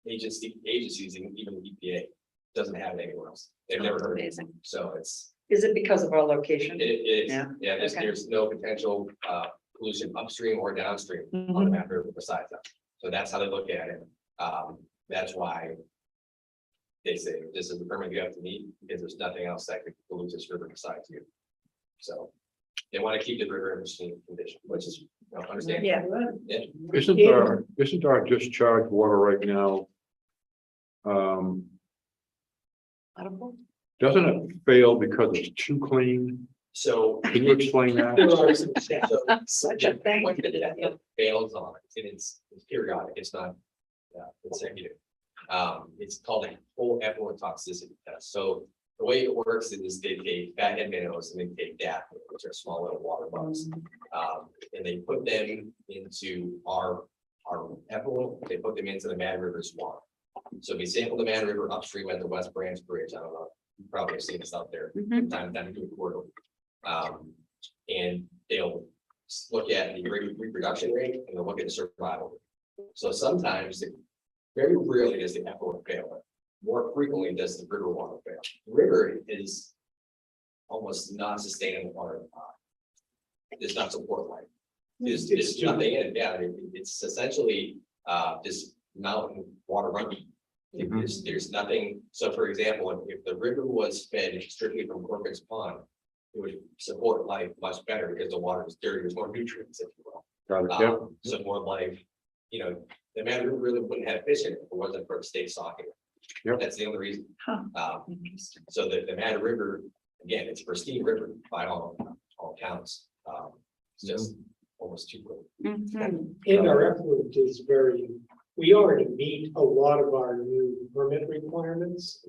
Agencies, and even the EPA, doesn't have it anywhere else. They've never heard of it. Amazing. So it's, Is it because of our location? it is, Yeah. yeah, Okay. there's no potential pollution upstream or downstream on the map river besides that. So that's how they look at it. That's why they say this is the permit you have to meet, because there's nothing else that could pollute this river besides you. So they want to keep the river in pristine condition, which is, understand. Yeah. Isn't our discharge water right now? Doesn't it fail because it's too clean? So. Can you explain that? There are some steps. Such a thing. What it fails on, and it's periodic, it's not consecutive. It's called a whole effluent toxicity test. So the way it works is they take fathead minnows and they take daphne, which are small little water bugs. And they put them into our effluent, they put them into the Mad River's water. So we sample the Mad River upstream at the West Branch Bridge. I don't know, you probably have seen this out there from time to time to do a quarter. And they'll look at the reproduction rate and they'll look at the survival rate. So sometimes, very rarely does the effluent fail. More frequently does the river water fail. The river is almost non-sustainable water. It does not support life. There's nothing in it. Yeah, it's essentially this mountain water running. There's nothing. So for example, if the river was fed strictly from Corpus Pond, it would support life much better because the water is dirty, there's more nutrients, if you will. Got it, yeah. So more life, the Mad River really wouldn't have fish in it if it wasn't for the state stocking. Yep. That's the only reason. Huh. So the Mad River, again, it's a pristine river by all counts. It's just almost too clean. And our effluent is we already meet a lot of our new permit requirements.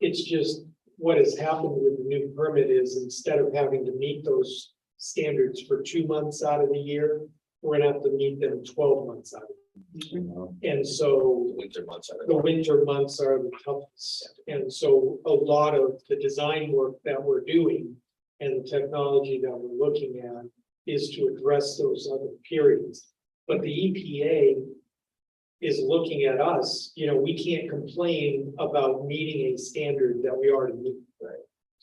It's just what has happened with the new permit is instead of having to meet those standards for 2 months out of the year, we're gonna have to meet them 12 months out of the year. And so The winter months are. the winter months are the toughest. And so a lot of the design work that we're doing and the technology that we're looking at is to address those other periods. But the EPA is looking at us, we can't complain about meeting a standard that we already meet.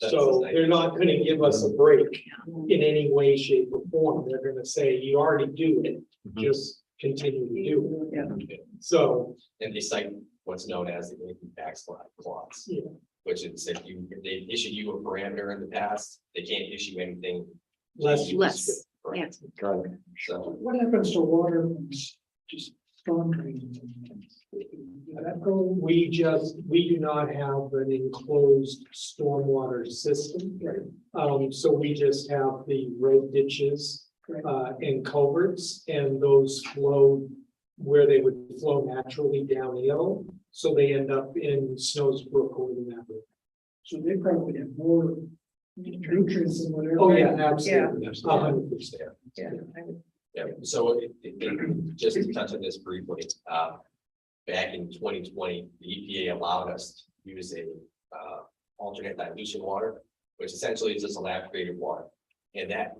That's So the thing. they're not gonna give us a break in any way, shape, or form. They're gonna say, you already do it, just continue to do it. So, And they cite what's known as the backslide clause. Yeah. Which is if they issued you a parameter in the past, they can't issue anything. less. Less, Correct. Got it. So, What happens to water, when it's just storm drains? Does that go? We do not have an enclosed stormwater system. So we just have the road ditches, and culverts, and those flow where they would flow naturally downhill. So they end up in Snow's Brook or the Maverick. So they probably have more nutrients than whatever. Oh, yeah, absolutely. 100%. Yeah. yeah, so just to touch on this briefly, back in 2020, the EPA allowed us to use a alternate dilution water, which essentially is just a lab created water. And that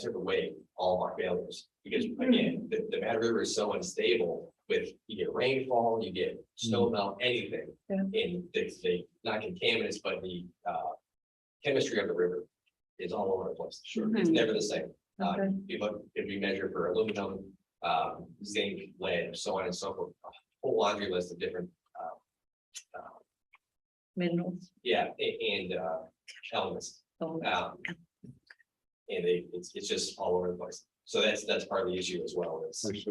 took away all of our failures, because again, the Mad River is so unstable. With you get rainfall, you get snow melt, anything, Yeah. and they not contaminants, but the chemistry of the river is all over the place. Sure, it's never the same. Okay. If we measure for aluminum, zinc, lead, so on and so forth, a whole laundry list of different, Minerals. and elements. Oh, And it's just all over the place. So that's part of the issue as well. I see.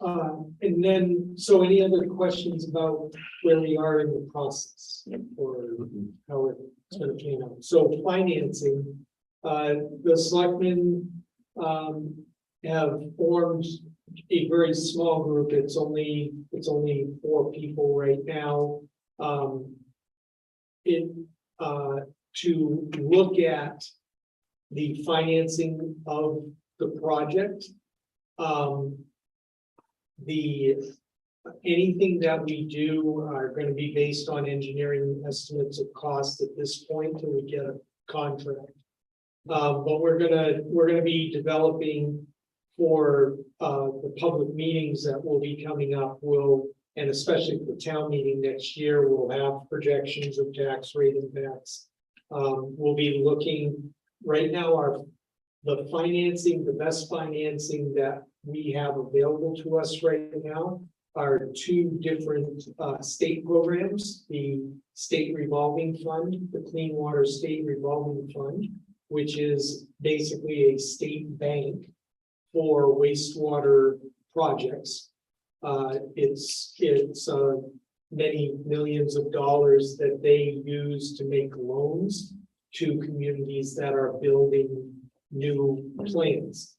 And then, so any other questions about where we are in the process? Or how it's gonna pan out? So financing, the selectmen, have formed a very small group. It's only 4 people right now. To look at the financing of the project. Anything that we do are gonna be based on engineering estimates of cost at this point till we get a contract. But we're gonna be developing for the public meetings that will be coming up, and especially for town meeting next year, we'll have projections of tax rate impacts. We'll be looking, right now, the best financing that we have available to us right now are 2 different state programs, the state revolving fund, the Clean Water State Revolving Fund, which is basically a state bank for wastewater projects. It's many millions of dollars that they use to make loans to communities that are building new plants.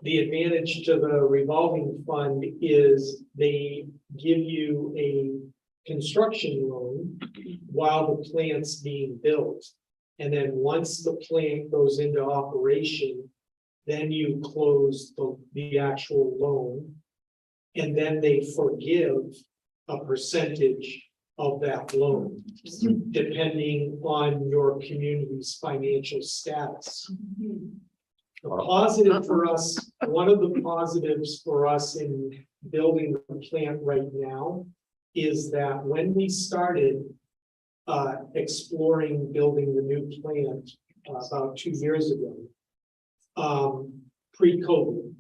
The advantage to the revolving fund is they give you a construction loan while the plant's being built. And then once the plant goes into operation, then you close the actual loan. And then they forgive a percentage of that loan, depending on your community's financial status. The positive for us, one of the positives for us in building the plant right now is that when we started exploring building the new plant about 2 years ago, pre-COVID,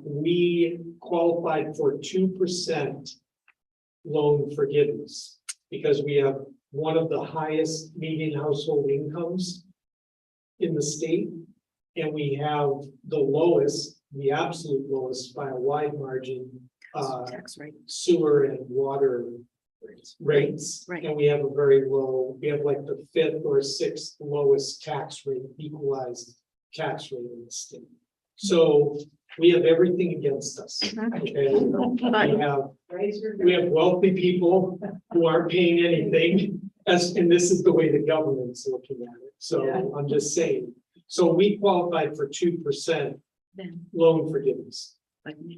we qualified for 2% loan forgiveness because we have one of the highest median household incomes in the state. And we have the absolute lowest by a wide margin, Tax rate. sewer and water rates. Right. And we have we have like the 5th or 6th lowest tax rate, equalized tax rate in the state. So we have everything against us. Okay? We have wealthy people who aren't paying anything, and this is the way the government's looking at it. So I'm just saying. So we qualified for 2% loan forgiveness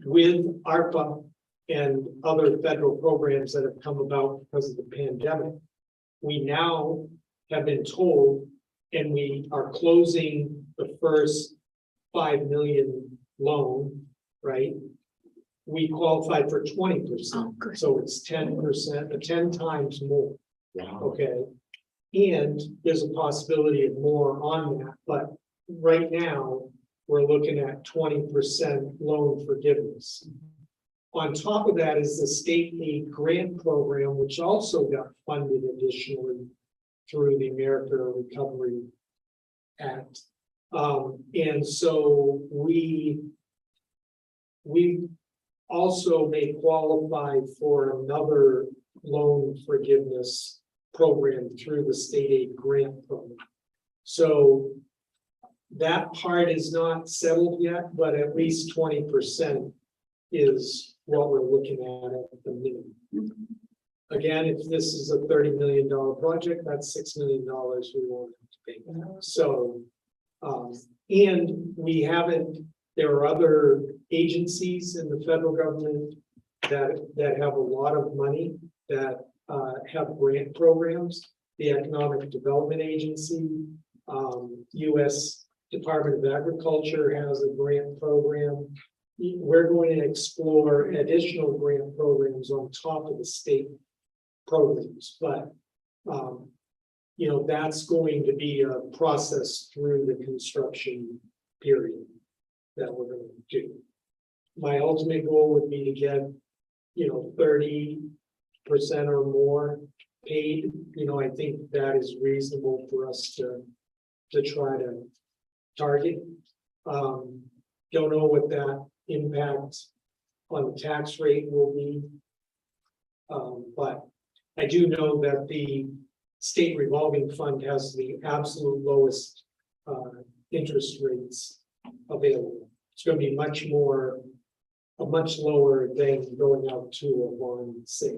with ARPA and other federal programs that have come about because of the pandemic. We now have been told, and we are closing the first 5 million loan, right? we qualified for 20%. Oh, good. So it's 10%, 10 times more. Wow. Okay. And there's a possibility of more on that, but right now, we're looking at 20% loan forgiveness. On top of that is the state aid grant program, which also got funded additionally through the America Recovery Act. And so we also may qualify for another loan forgiveness program through the state aid grant program. So that part is not settled yet, but at least 20% is what we're looking at the minimum. Again, if this is a $30 million project, that's $6 million we won't have to pay. So, and we haven't, there are other agencies in the federal government that have a lot of money that have grant programs. The Economic Development Agency, U.S. Department of Agriculture has a grant program. We're going to explore additional grant programs on top of the state programs, but you know, that's going to be a process through the construction period that we're going to do. My ultimate goal would be to get, you know, 30% or more paid. You know, I think that is reasonable for us to try to target. Don't know what that impact on the tax rate will be. But I do know that the state revolving fund has the absolute lowest interest rates available. It's going to be much lower than going out to a bond say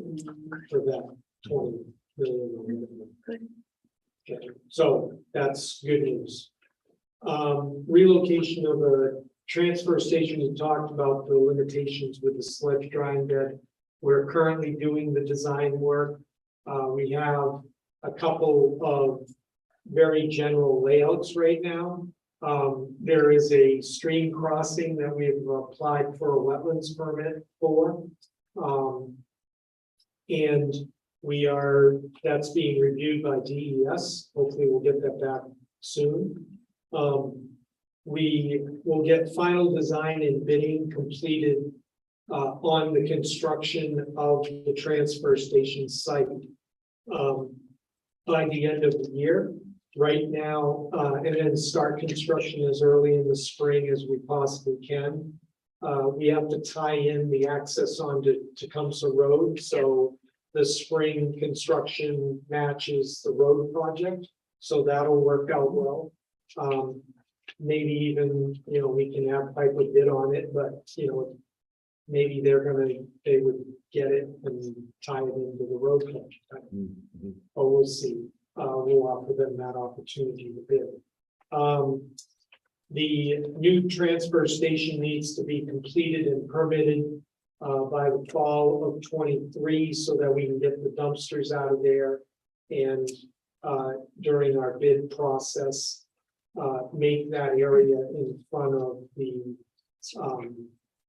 for that 20 million. Good. Okay, so that's good news. Relocation of a transfer station, we talked about the limitations with the sludge drying bed. We're currently doing the design work. We have a couple of very general layouts right now. There is a stream crossing that we've applied for a wetlands permit for. And that's being reviewed by DES. Hopefully we'll get that back soon. We will get final design and bidding completed on the construction of the transfer station site by the end of the year. Right now, and then start construction as early in the spring as we possibly can. We have to tie in the access onto Tecumseh Road, so the spring construction matches the road project, so that'll work out well. Maybe even, you know, we can have Piper bid on it, but you know, maybe they would get it and tie it into the road project. Oh, we'll see. We'll offer them that opportunity to bid. The new transfer station needs to be completed and permitted by the fall of 23 so that we can get the dumpsters out of there and during our bid process, make that area in front of the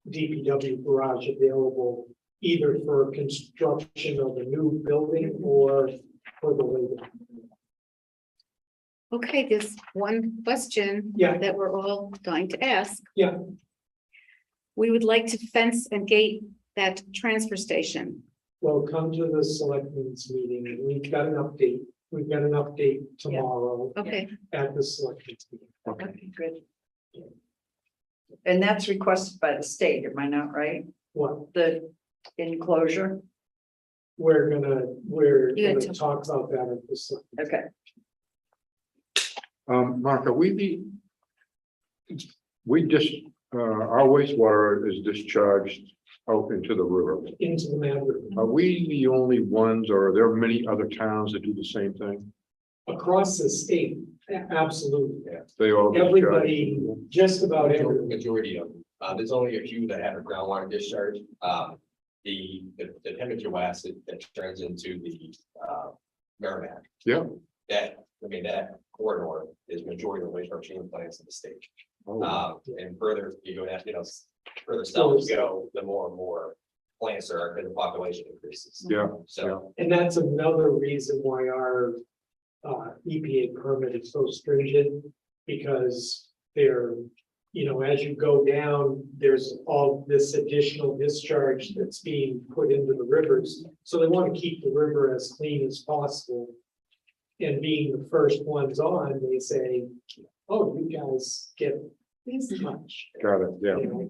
DPW garage available either for construction of a new building or for the labor. Okay, there's one question Yeah. that we're all dying to ask. Yeah. We would like to fence and gate that transfer station. Well, come to the selectmen's meeting. We've got an update. We've got an update tomorrow Okay, at the selectmen's meeting. Okay, good. And that's requested by the state, am I not right? What The enclosure, we're Yeah, gonna talk about that at the select. okay. Mark, we just, our wastewater is discharged out into the river. Into the Mad River. Are we the only ones, or are there many other towns that do the same thing? Across the state, absolutely. They all discharge? Everybody, just about every, Majority of them. There's only a few that have a groundwater discharge. The temperature west that turns into the Merrimack. Yeah. That corridor is majority of the wastewater treatment plants in the state. Oh, And further, you go down, further south you go, the more and more plants there are, and the population increases. Yeah, So, And that's another reason why our EPA permit is so stringent, because they're, you know, as you go down, there's all this additional discharge that's being put into the rivers. So they want to keep the river as clean as possible. And being the first ones on, they say, oh, you guys get this much. got it, yeah, You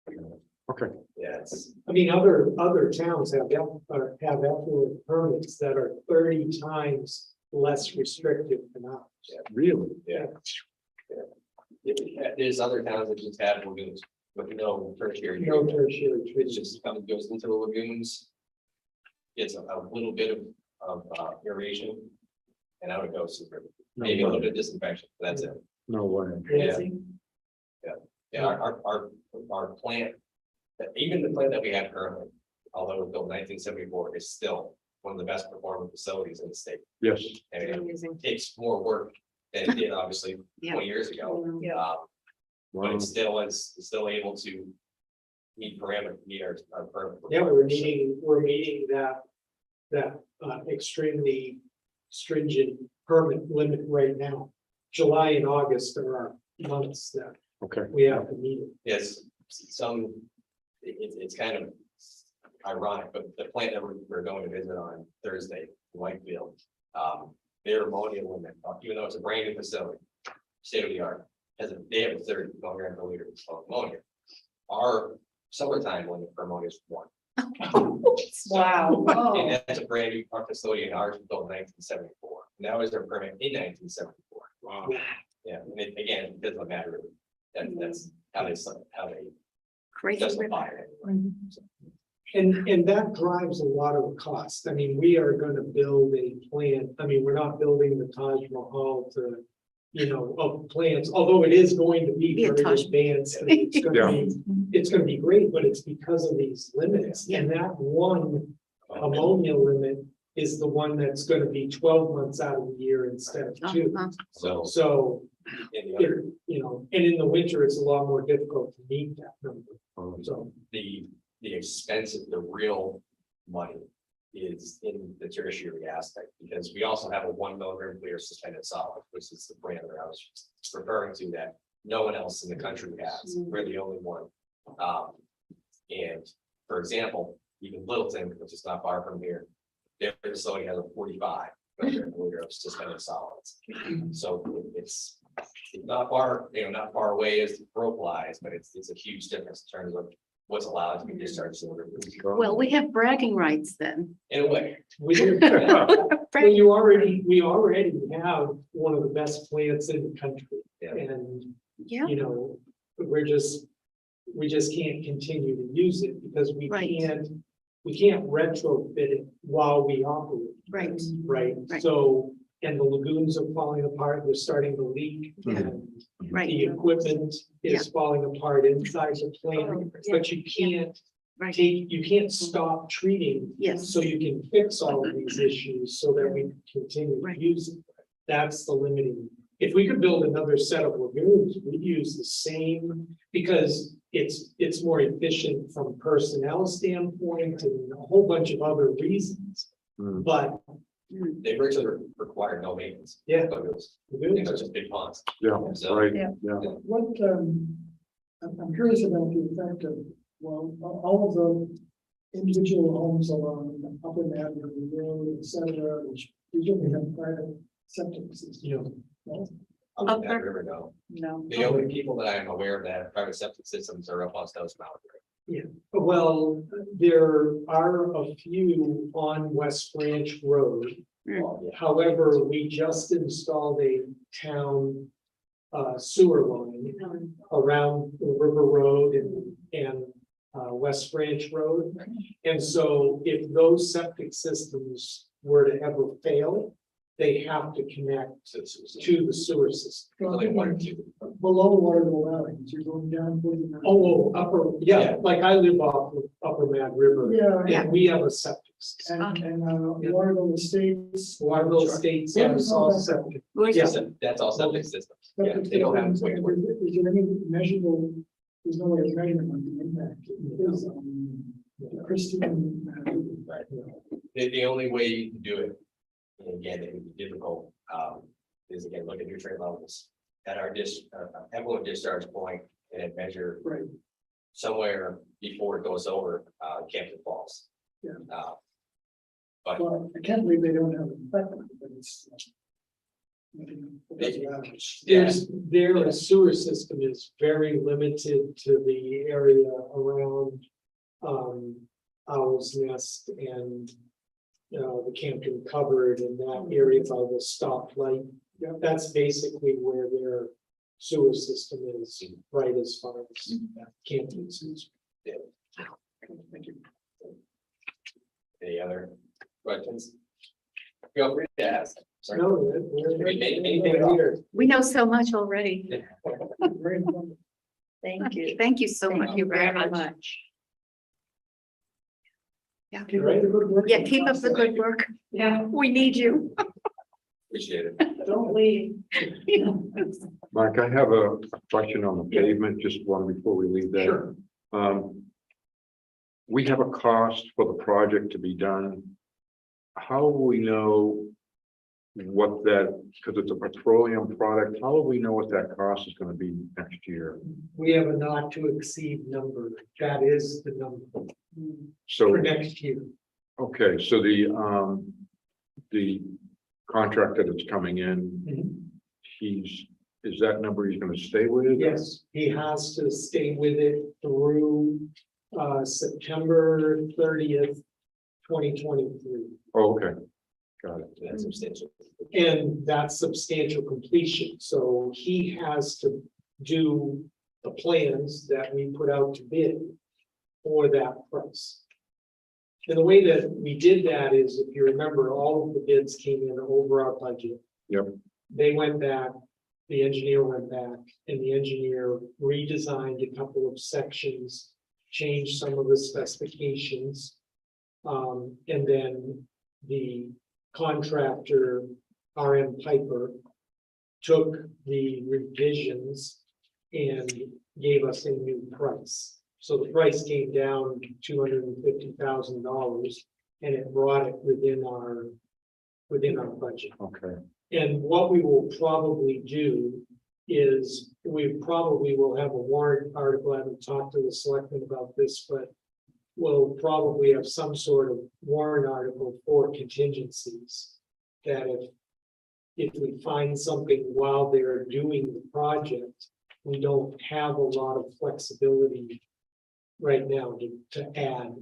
know? okay. yeah, it's, I mean, other towns have effluent permits that are 30 times less restrictive than ours. Really? yeah. There's other towns that just have lagoons with no tertiary. No treatment. tertiary It treatment. just goes into the lagoons. It's a little bit of aeration. And out it goes to the river. Maybe a little bit of disinfection, but that's it. No way. Yeah. Yeah, our plant, even the plant that we have currently, although it was built in 1974, is still one of the best performing facilities in the state. Yes, And it Amazing. takes more work than it did obviously Yeah. 20 years ago. Yeah. But wow, it still is still able to meet our permit. Yeah, we're meeting that extremely stringent permit limit right now. July and August are our months that okay, we have to meet it. Yes, it's kind of ironic, but the plant that we're going to visit on Thursday, in Whitefield, their ammonia limit, even though it's a brand new facility, state of the art, they have a 30 milligram per liter of ammonia. Our summertime limit for ammonia is 1. Wow. And that's a brand new facility, and ours was built in 1974. And that was their permit in 1974. wow, Yeah, and again, it doesn't matter. That's how they Crazy. justify it. And that drives a lot of cost. I mean, we are gonna build a plant. I mean, we're not building the Taj Mahal to, you know, of plants, although it is going to be Be a very Taj. advanced. And it's gonna be great, but it's because of these limits. And that one ammonia limit is the one that's gonna be 12 months out of the year instead of 2. Uh-huh. So, In the other, you know, and in the winter, it's a lot more difficult to meet that number. So, the expensive, the real money is in the tertiary aspect, because we also have a 1 milligram per liter suspended solid, which is the brand that I was referring to that no one else in the country has. We're the only one. And for example, even Littleton, which is not far from here, their facility has a 45 milligram per liter of suspended solids. So it's not far, not far away as the crow flies, but it's a huge difference in terms of what's allowed to be discharged in the river. Well, we have bragging rights then. In a way. we do. Well, we already have one of the best plants in the country. Yeah. And, Yeah, you know, we just can't continue to use it because we Right. can't retrofit it while we operate. right. Right, Right. so, and the lagoons are falling apart, they're starting to leak. And Right, the equipment Yeah. is falling apart inside the plant, but you can't right. you can't stop treating. Yes. So you can fix all of these issues so that we can continue Right. to use it. That's the limiting. If we could build another set of lagoons, we'd use the same, because it's more efficient from personnel standpoint and a whole bunch of other reasons. Hmm. But They virtually require no maintenance. Yeah. But it's, lagoons it's just big ponds. yeah, So- right, Yeah. yeah, What, I'm curious about the effect of, well, all of the individual homes along the Upper Madison Road, et cetera, which usually have private septic systems. you know, Well, Up in that Upper- river, no. No. The only people that I am aware of that have private septic systems are up on Stones Mountain. well, there are a few on West Branch Road. However, we just installed a town sewer line around the River Road and West Branch Road. And so if those septic systems were to ever fail, they have to connect So it's to the sewer system. only one or two. below Waterville Valley, you're going down. Oh, Yeah. yeah, like I live off of Upper Mad River. Yeah, And we have a septic system. and Waterville Estates. Waterville Estates has all septic. Where's Yeah. the- That's all septic systems. Yeah, Septic they don't have. systems, Is there any measurable there's no way of measuring what the impact is on Christine. Right. The only way you can do it, and again, it would be difficult, is again, look at nutrient levels at our effluent discharge point and then measure Right. somewhere before it goes over, Campton Falls. Yeah. But Well, I can't believe they don't have it, but it's. Their sewer system is very limited to the area around Owl's Nest and the Campton Cupboard and that area by the stoplight. Yeah. That's basically where their sewer system is, right as far as Campton's. Thank you. any other questions? Feel free to ask. Sorry. No, Anything at all? We know so much already. Very informative. Thank you. Thank you so much. Thank you very much. Yeah. Keep up the good work. Yeah, keep up the good work. Yeah, We need you. Appreciate it. don't leave. Mark, I have a question on the pavement, just one before we leave that. Sure. We have a cost for the project to be done. How will we know what that, because it's a petroleum product, how will we know what that cost is going to be next year? We have a not to exceed number. That is the number So, for next year. okay, so the contractor that's coming in, is that number he's going to stay with? Yes, he has to stay with it through September 30th, 2023. Oh, okay, got it. That's substantial. And that's substantial completion, so he has to do the plans that we put out to bid for that price. And the way that we did that is, if you remember, all of the bids came in over our budget. Yep. They went back, the engineer went back, and the engineer redesigned a couple of sections, changed some of the specifications. And then the contractor, RM Piper, took the revisions and gave us a new price. So the price came down to $250,000, and it brought it within our budget. Okay, And what we will probably do is we probably will have a warrant article. I haven't talked to the selectmen about this, but we'll probably have some sort of warrant article for contingencies. That if we find something while they're doing the project, we don't have a lot of flexibility right now to add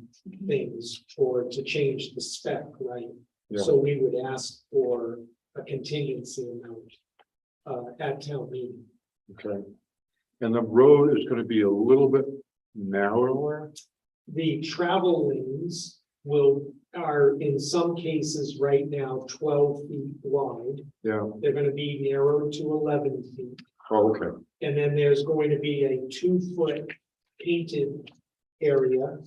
things or to change the spec, right? Yeah. So we would ask for a contingency amount at town meeting. okay. And the road is going to be a little bit narrower? The travel lanes are in some cases right now 12 feet wide. Yeah, They're gonna be narrowed to 11 feet. oh, okay, And then there's going to be a 2-foot painted area.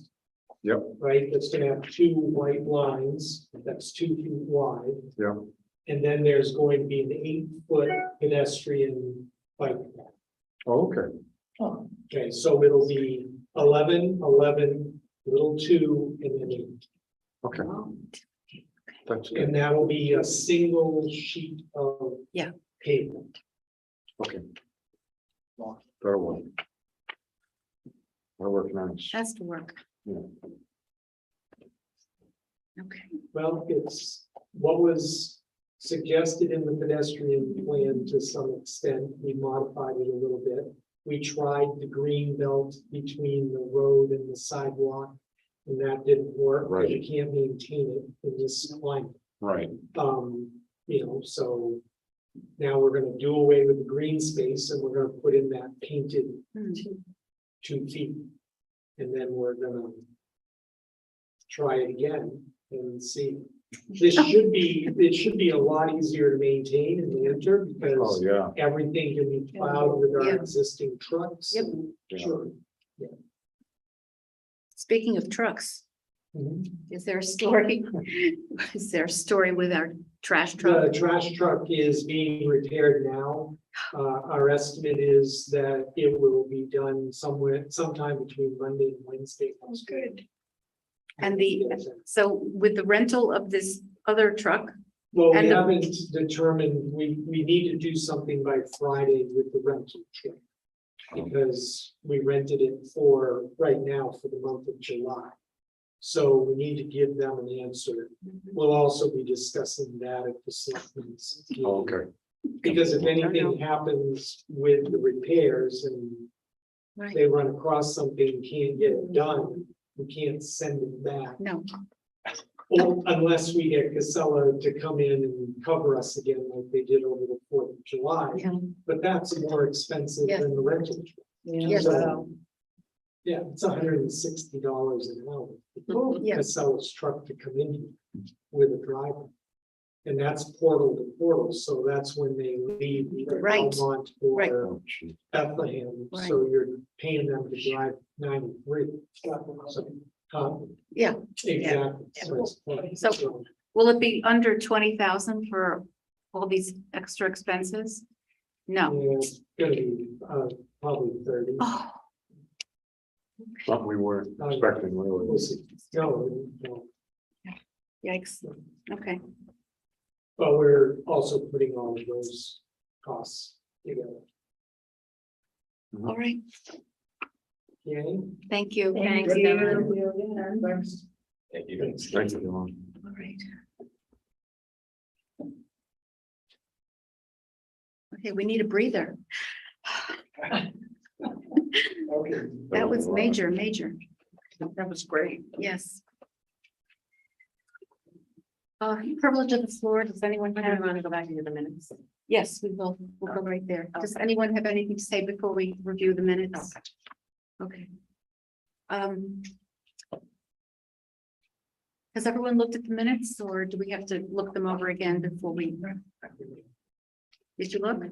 Yep. Right, that's gonna have 2 white lines, that's 2 feet wide. yeah, And then there's going to be an 8-foot pedestrian bike path. oh, okay, Okay, so it'll be 11, 11, little 2, and then 8. okay, that's good, And that will be a single sheet of. Yeah. Pavement. okay. That'll work. That'll work nice. Has to work. Yeah. Okay. Well, it's what was suggested in the pedestrian plan to some extent. We modified it a little bit. We tried the green belt between the road and the sidewalk, and that didn't work. Right. You can't maintain it in this climate. Right, So now we're gonna do away with the green space and we're gonna put in that painted Hmm. 2 feet. And then we're gonna try it again and see. It should be a lot easier to maintain in the winter oh, because yeah, everything can be plowed with our Yeah. existing trucks. Yep. yeah. Sure. Speaking of trucks, Is there a story? Is there a story with our trash truck? The trash truck is being repaired now. Our estimate is that it will be done sometime between Monday and Wednesday. Good. And so with the rental of this other truck, Well, we and the- haven't determined, we need to do something by Friday with the rental truck. Because we rented it for, right now, for the month of July. So we need to give them an answer. We'll also be discussing that at the selectmen's meeting. Okay. Because if anything happens with the repairs and right? they run across something, and can't get it done, we can't send it back. No, Or unless we get Casella to come in and cover us again like they did over the 4th of July. yeah, But that's more expensive Yes. than the rental. Yes. So, yeah, it's $160 an hour. for Yeah. Casella's truck to come in with a driver. And that's portal to portal, so that's when they leave either Right. Belmont Right. or Oh, gee. Bethlehem, so you're paying them to drive 93. So, yeah. exactly. So- Will it be under 20,000 for all these extra expenses? No. Yeah, it's gonna be, probably 30. Oh, Something we weren't expecting, really. We'll see. No, yikes. Okay, but we're also putting all of those costs together. all right. Okay, Thank you. Thanks, you. Ellen. Thanks. Thank you. Thank you, Dawn. All right. Okay, we need a breather. Okay. That was major. That was great. Yes. Privilege of the floor. Does anyone I have? want to go back into the minutes. Yes, we will. We'll go right there. Does anyone have anything to say before we review the minutes? Okay. Has everyone looked at the minutes or do we have to look them over again before we? Did you look?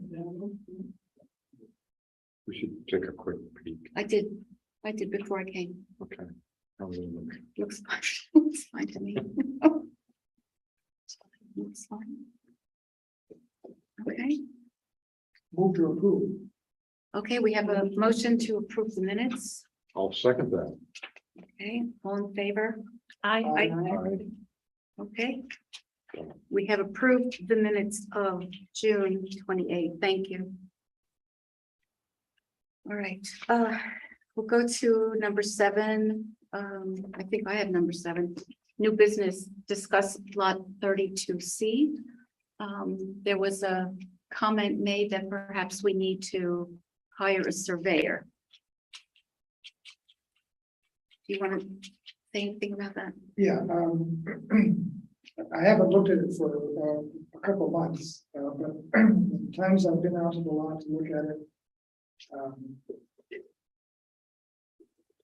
We should take a quick peek. I did before I came. Okay. How we look? Looks fine. Looks fine to me. Looks fine. Okay, Move to approve. okay, we have a motion to approve the minutes. I'll second that. Okay, all in favor? I, Okay. We have approved the minutes of June 28th. Thank you. All right, we'll go to number 7. I think I have number 7. New business, discuss lot 32C. There was a comment made that perhaps we need to hire a surveyor. Do you want to say anything about that? Yeah, I haven't looked at it for a couple of months, but the times I've been out to the lot to look at it.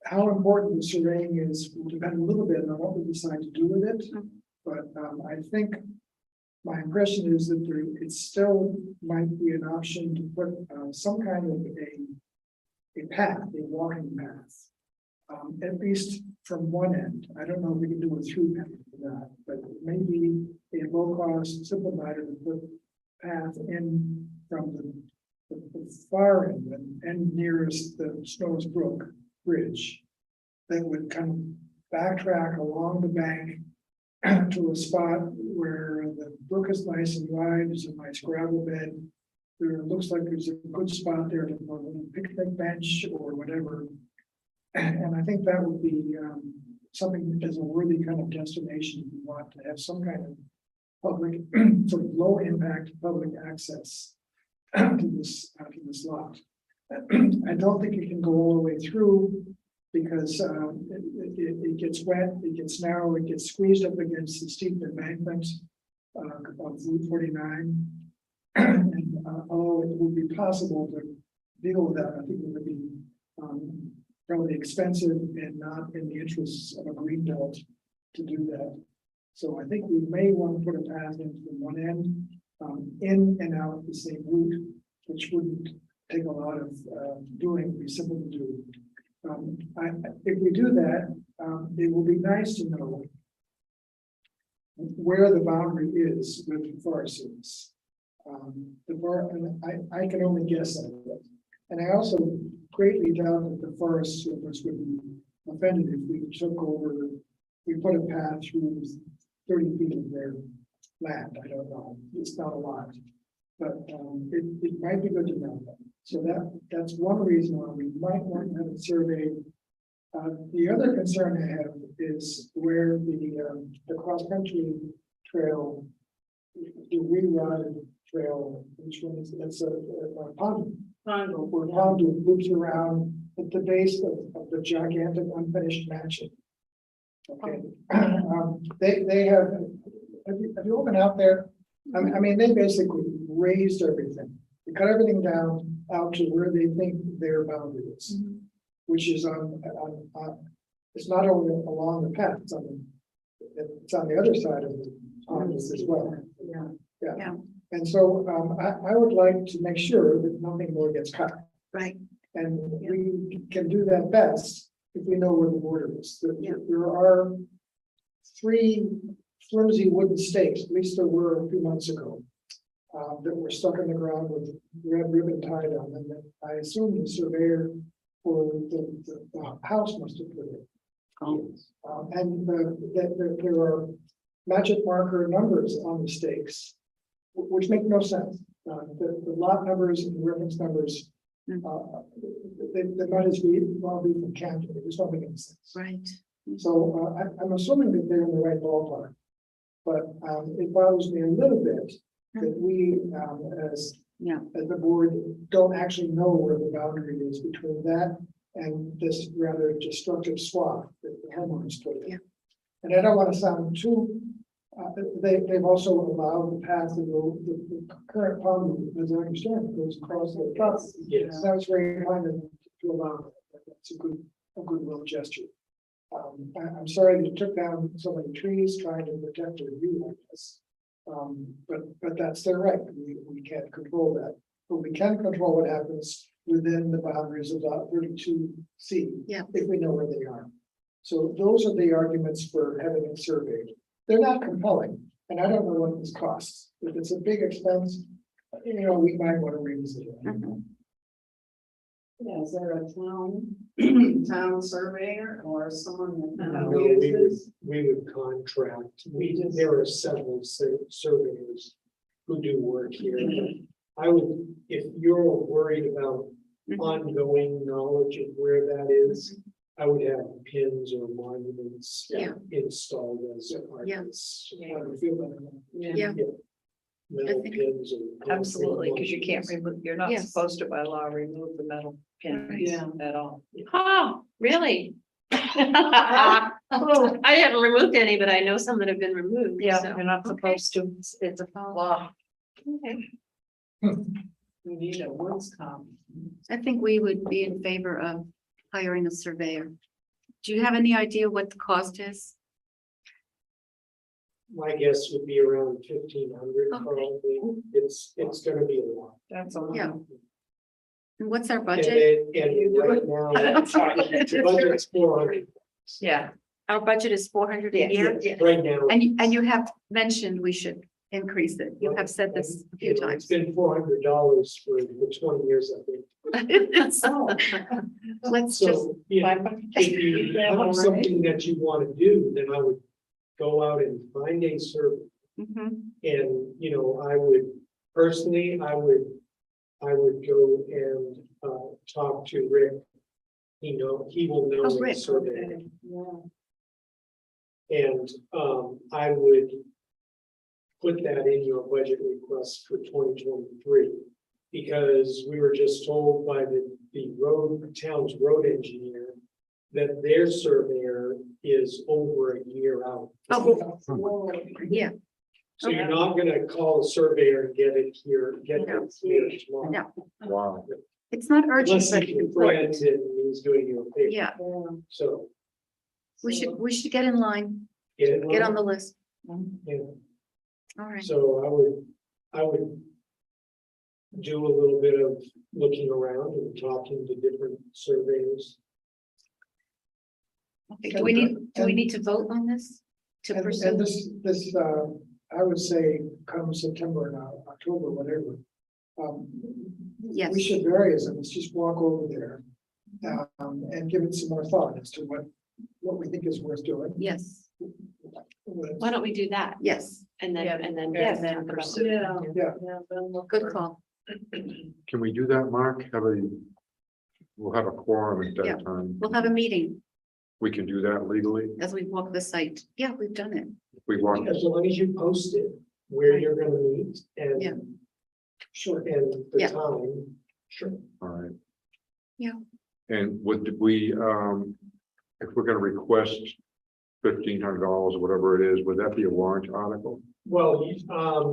How important the surveying is will depend a little bit on what we decide to do with it. But I think my impression is that it still might be an option to put some kind of a path, a walking path. At least from one end. I don't know if we can do a through path or not, but maybe a low cost, simple matter to put path in from the far end and nearest the Snows Brook Bridge. That would kind of backtrack along the bank to a spot where the brook is nice and wide, there's a nice gravel bed. There looks like there's a good spot there to put a little picnic bench or whatever. And I think that would be something as a worthy kind of destination. We want to have some kind of public, sort of low impact public access to this lot. I don't think it can go all the way through because it gets wet, it gets narrow, it gets squeezed up against the steep embankment of Route 49. And although it would be possible to deal with that, I think it would be probably expensive and not in the interests of a green belt to do that. So I think we may want to put a path into one end, in and out the same route, which wouldn't take a lot of doing, it'd be simple to do. If we do that, it will be nice to know where the boundary is with the forests. And I can only guess at it. And I also greatly doubt that the Forest Service would be offended if we took over, we put a path through 30 feet of their land. I don't know. It's not a lot. But it might be good to know that. So that's one reason why we might want to have it surveyed. The other concern I have is where the cross-country trail, the rerouted trail, which one is, that's a pond. Where pond loops around at the base of the gigantic unfinished mansion. Okay, they have you all been out there? I mean, they basically raised everything. They cut everything down out to where they think their boundary is, which is on it's not only along the path, it's on the other side of the pond as well. Yeah. And so I would like to make sure that nothing more gets cut. Right. And we can do that best if we know where the border is. There are 3 flimsy wooden stakes, at least there were a few months ago, that were stuck in the ground with red ribbon tied on them. That I assume the surveyor for the house must have put it. And there are magic marker numbers on the stakes, which make no sense. The lot numbers and the reference numbers, they might as well be from Canada. They just don't make any sense. Right. So I'm assuming that they're in the right ballpark, but it bothers me a little bit that we, as the board, don't actually know where the boundary is between that and this rather destructive swath that the homeowners put in. Yeah. And I don't want to sound too. They've also allowed the path of the current pond, as I understand it, goes across the property. Yes. That was very kind of to allow that. That's a goodwill gesture. I'm sorry that you took down so many trees trying to protect their view like this. But that's their right. We can't control that, but we can control what happens within the boundaries of lot 32C. Yeah. If we know where they are. So those are the arguments for having it surveyed. They're not compelling, and I don't know what this costs. If it's a big expense, we might want to revisit it. Yeah, is there a town surveyor or someone that No, uses? we would contract, there are several surveyors who do work here. I would, if you're worried about ongoing knowledge of where that is, I would have pins or monuments installed as part of this. Yeah. Metal think- pins or. Absolutely, because you can't remove, you're not Yes. supposed to by law remove the metal pins at all. Oh, really? I haven't removed any, but I know some that have been removed. Yeah, so, you're not okay. supposed to, it's a law. Okay. We need a woods comp. I think we would be in favor of hiring a surveyor. Do you have any idea what the cost is? My guess would be around 1,500 Okay. probably. It's gonna be a lot. That's a lot. Yeah. And what's our And budget? right now, the budget's 400. Yeah. Our budget is 400 a year. Right now. And you have mentioned we should increase it. You have said this a few It's times. been $400 for the 20 years I've been. Let's just, So, if you have something that you want to do, then I would go out and find a survey. Mhm. And, I would personally, I would go and talk to Rick. He will know Oh, a Rick, survey. And I would put that in your budget request for 2023. Because we were just told by the town's road engineer that their surveyor is over a year out. yeah, So you're not gonna call a surveyor and get it here tomorrow. No. Wow. it's not urgent, Unless but he's your friend important. and he's doing you a favor. Yeah, So. we should get in line, Get get on the list. Yeah. All right. So I would do a little bit of looking around and talking to different surveyors. Okay, do we need to vote on this? To And pursue? this, I would say come September and October, whatever. Yes. We should vary as let's just walk over there. And give it some more thought as to what we think is worth doing. Yes, Why don't we do that? yes, And then, Yeah. and then. Yes. and then Pursue. Yeah. good call. Can we do that, Mark? We'll have a quorum at Yeah. that time. We'll have a meeting We can do that legally. as we walk the site. Yeah, we've done it. If we want, As long as you post it, where you're gonna meet Yeah. and. Sure. And the Yeah. time, sure. all right. Yeah. And would we, if we're gonna request $1,500 or whatever it is, would that be a warrant article? Well,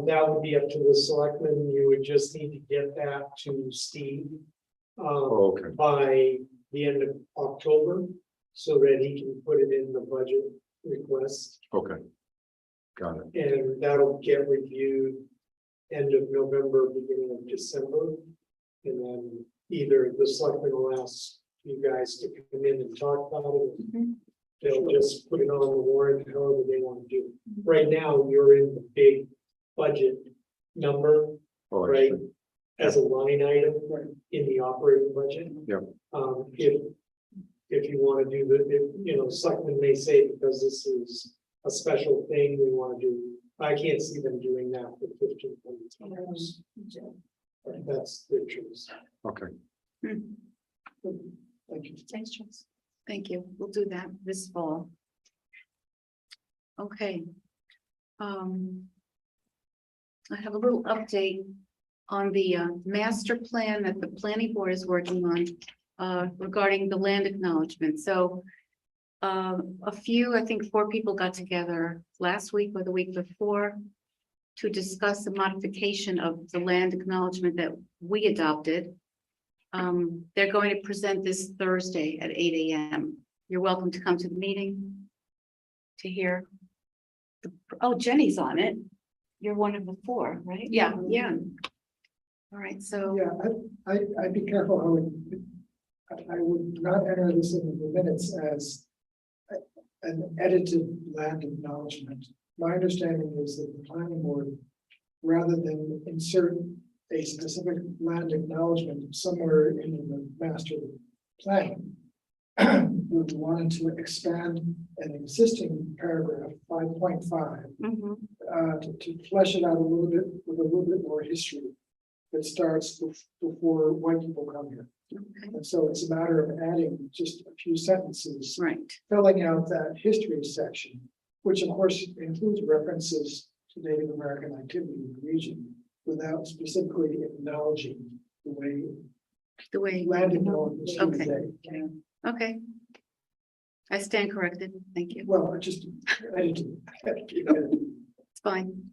that would be up to the selectmen. You would just need to get that to Steve. Oh, okay, By the end of October, so that he can put it in the budget request. okay. Got it. And that'll get reviewed end of November, beginning of December. And then either the selectmen will ask you guys to come in and talk about it. Mhm. They'll just put it on the warrant however they want to do. Right now, you're in the big budget number Oh, I Right. see. as a line item in the operating budget. Yep. If you want to do selectmen may say, because this is a special thing, we want to do, I can't see them doing that for $1,500. That's their choice. Okay, Thank you. Thanks, Charles. Thank you. We'll do that this fall. Okay. I have a little update on the master plan that the planning board is working on regarding the land acknowledgement. So a few, I think 4 people got together last week or the week before to discuss the modification of the land acknowledgement that we adopted. They're going to present this Thursday at 8 a.m. You're welcome to come to the meeting to hear. Oh, Jenny's on it. You're one of the 4, right? Yeah. Yeah. All right, so, Yeah, I'd be careful I would not enter this in the minutes as an edited land acknowledgement. My understanding is that the planning board, rather than insert a specific land acknowledgement somewhere in the master plan, we wanted to expand an existing paragraph 5.5 to flesh it out a little bit with a little bit more history that starts before white people come here. okay, And so it's a matter of adding just a few sentences, right, filling out that history section, which of course includes references to Native American activity in the region, without specifically acknowledging the way. land acknowledgements to Okay. today. Okay. I stand corrected. Thank you. Well, I just edited. It's fine.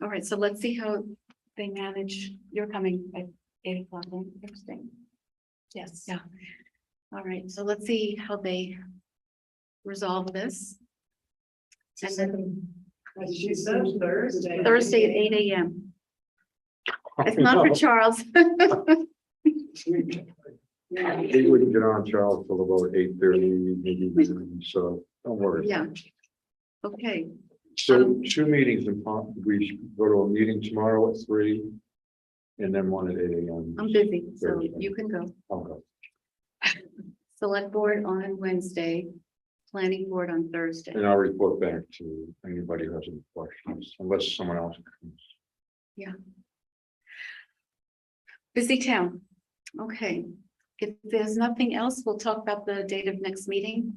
All right, so let's see how they manage. You're coming at 8 o'clock on Thursday. Yes. Yeah. All right, so let's see how they resolve this. And then She said Thursday. Thursday at 8 a.m. It's not for Charles. we wouldn't get on, Charles, till about 8:30, maybe 9, so don't worry. Yeah. Okay, So 2 meetings we should go to a meeting tomorrow at 3. And then 1 at 8 a.m. I'm busy, so you can go. Okay. Select board on Wednesday, planning board on Thursday. And I'll report back to anybody who has any questions, unless someone else comes. Busy town. Okay, if there's nothing else, we'll talk about the date of next meeting.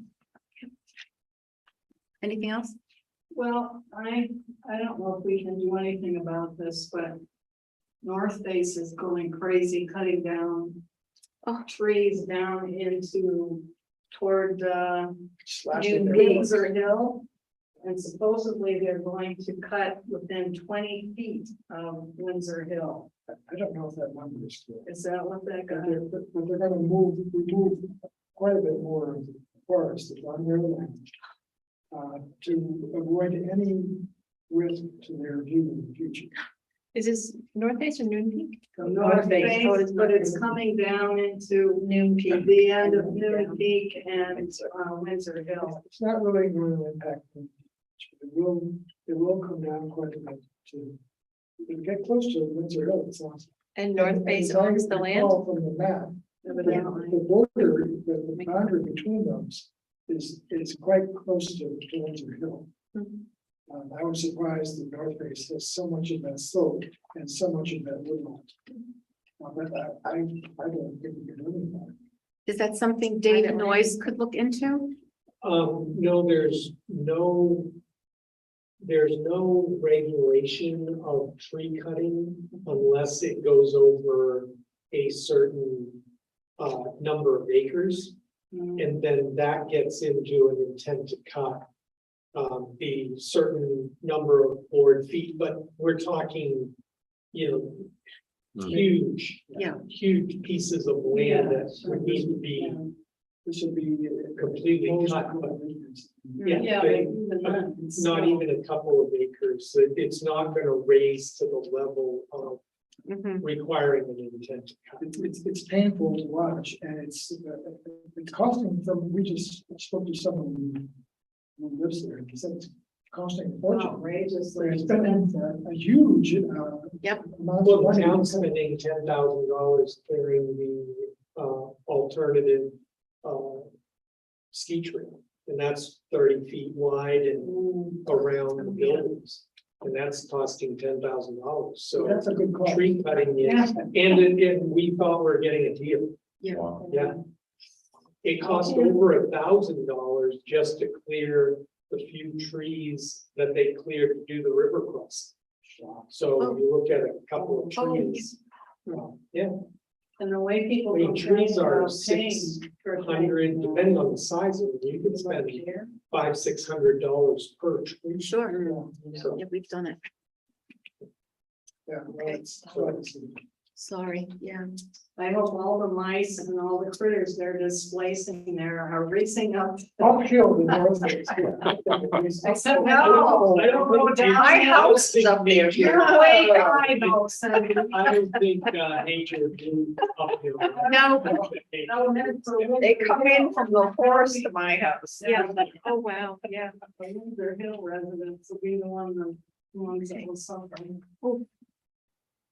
Anything else? Well, I don't know if we can do anything about this, but North Face is going crazy, cutting down trees down into toward Slashing New their- Windsor Hill. And supposedly they're going to cut within 20 feet of Windsor Hill. I don't know if that number is clear. Is that what that But got? they're gonna remove quite a bit more of the forest that's on their land. To avoid any risk to their view in the future. Is this North Face or Noon Peak? North Face, but it's coming down into Noon Peak, the end of Noon Peak and Windsor Hill. It's not really going to impact them. It will come down quite a bit to. It'll get close to Windsor Hill, it sounds. And North Face As I owns the land? recall from the map, the border, the boundary between those is quite close to Windsor Hill. I was surprised that North Face has so much of that slope and so much of that woodland. But I don't think we can do anything. Is that something David Noyes could look into? No, there's no regulation of tree cutting unless it goes over a certain number of acres. And then that gets into an intent to cut the certain number of board feet, but we're talking, huge, huge pieces of land that would need to be This would be completely cut. Yeah, they- even then, it's Not still- even a couple of acres. It's not going to raise to the level of Mhm. requiring an intent to cut. it's painful to watch and it's costing from, we just spoke to someone who lives there and he said it's costing a fortune. Outrageously. They're spending a huge Yep. amount of Well, the money. town's spending $10,000 clearing the alternative ski trail. And that's 30 feet wide and around the buildings. And that's costing $10,000. So That's a good call. tree cutting is, Yeah. and we thought we were getting a deal. Yeah. Wow. Yeah. It cost over $1,000 just to clear the few trees that they cleared to do the river crossing. So you look at a couple of trees. Yeah, And the way people. I mean, trees complain are about paying for 600, things, depending on the size of them, you could spend care. $500-600 per tree. Sure. So, Yeah, we've done it. Yeah, well, it's- Sorry, yeah. I hope all the mice and all the critters they're displacing there are racing up. Uphill the North Face. Except I don't know down my house is up there. You're way high though, Sandy. I don't think nature would do uphill. No. They come in from the forest to my house. Yeah. Oh, wow. Yeah, the Windsor Hill residents will be the ones that will suffer.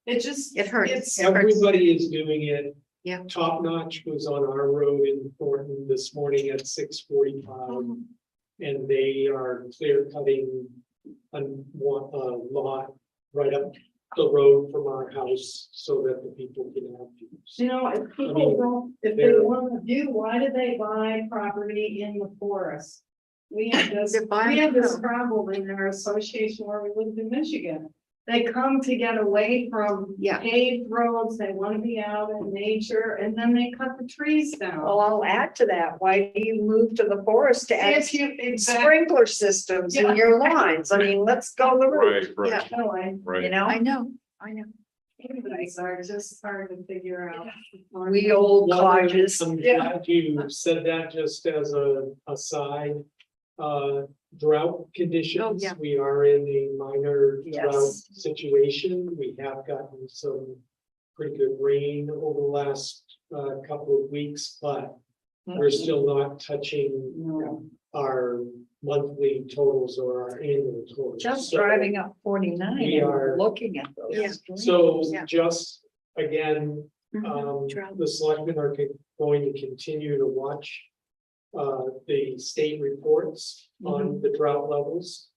It just. It hurts. it's- Everybody is doing it. Yeah. Top Notch was on our road in Thornton this morning at 6:45. And they are clear cutting a lot right up the road from our house so that the people can have use. You know, if I people mean, don't, if they they're- want to do, why do they buy property in the forest? We have this, They're buying we have this it. problem in our association where we lived in Michigan. They come to get away from Yeah. paved roads, they want to be out in nature, and then they cut the trees down. Well, I'll add to that. Why do you move to the forest to add If you, exactly, sprinkler systems in your lawns? I mean, let's go the route, Right, Yeah. right, no, I, you right. know? I know. anybody's are just hard to figure out. We old codgers. I'm glad you said that just as a aside. Drought conditions, yeah. we are in a minor drought Yes. situation. We have gotten some pretty good rain over the last couple of weeks, but we're still not touching No. our monthly totals or our annual totals. Just So- driving up 49 We and are- looking at those. Yeah. streams. So Yeah. just again, Mhm. Drought. the selectmen are going to continue to watch the state reports on the drought levels.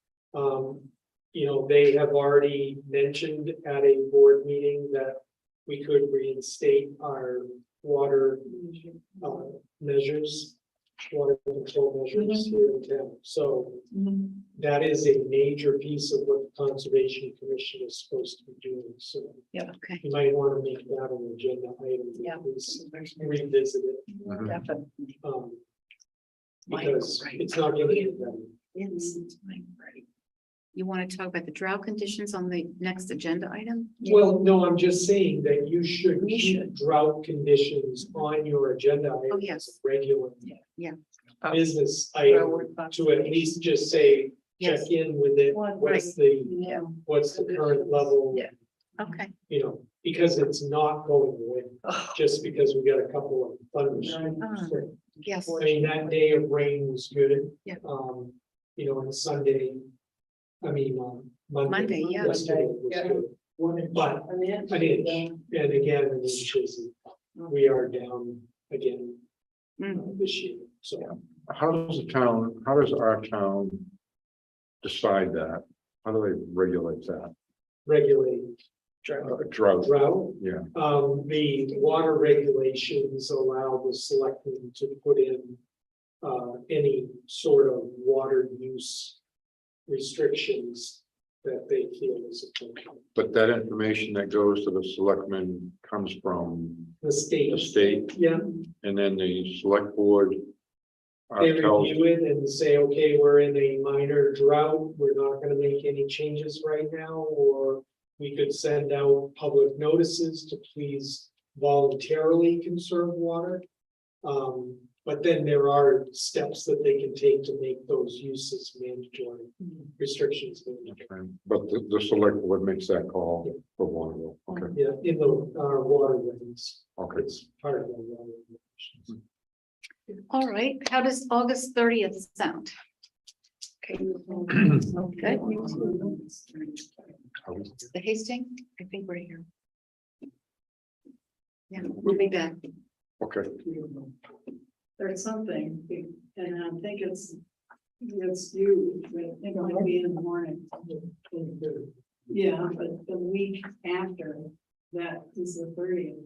They have already mentioned at a board meeting that we could reinstate our water measures, water control measures here in town. So that is a major piece of what the Conservation Commission is supposed to be doing. So Okay. you might want to make that an agenda item. Yeah. Please revisit it. Mhm. Definitely. Because it's not going to get better. It's, you want to talk about the drought conditions on the next agenda item? Well, no, I'm just saying that you should We keep should. drought conditions on your agenda. item yes. as a Regular. Yeah. Business item to at least just say, check Yes. in with it. Well, What's Yeah. the current level? Yeah. Okay, you know, because it's not going away, just because we got a couple of thunderstorms. yes, I mean, that day of rain was good. Yeah. You know, on Sunday, I mean, Monday, yeah. yesterday was Yeah. good. But an inch, and again, an inch is, we are down again this year, so. How does our town decide that? How do they regulate that? Regulate Drought, drought. yeah, The water regulations allow the selectmen to put in any sort of water use restrictions that they feel is appropriate. but that information that goes to the selectmen comes from The state. the state, Yeah, and then the select board. they Tells, review it and say, okay, we're in a minor drought, we're not gonna make any changes right now, or we could send out public notices to please voluntarily conserve water. But then there are steps that they can take to make those uses mandatory, restrictions mandatory. but the select board makes that call for water, okay, Yeah, in the water lanes, okay. it's part of the water regulations. all right, how does August 30th sound? Okay. Good. The Hastings, I think we're here. Yeah, we'll be back. Okay, There's something, and I think it's you, but it might be in the morning. Yeah, but the week after, that is the 30th,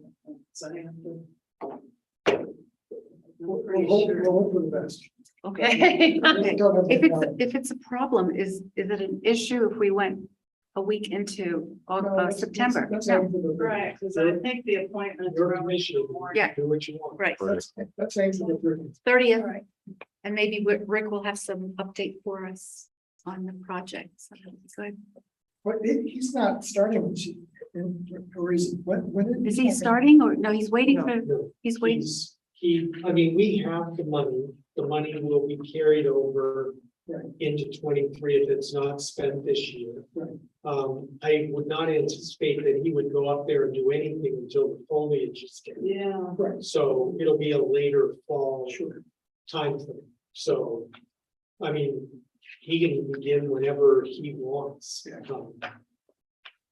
so I have to. I'm pretty sure. We'll hope for the best. Okay. Okay. Don't have If to it's, count. if it's a problem, is it an issue if we went a week into September? That's No. aim for the Right, because I think the appointments Your are always commission, Yeah. do what you want. Right, That's aim for the 30th. 30th, Right. and maybe Rick will have some update for us on the project. So that'll be good. But he's not starting, or is, when? Is he starting or no, he's waiting No. for, No, he's waiting. I mean, we have the money will be carried over Right. into 23 if it's not spent this year. Right. I would not anticipate that he would go up there and do anything until the foliage is getting. Yeah. Right. So it'll be a later fall timeframe. So, I mean, he can begin whenever he wants.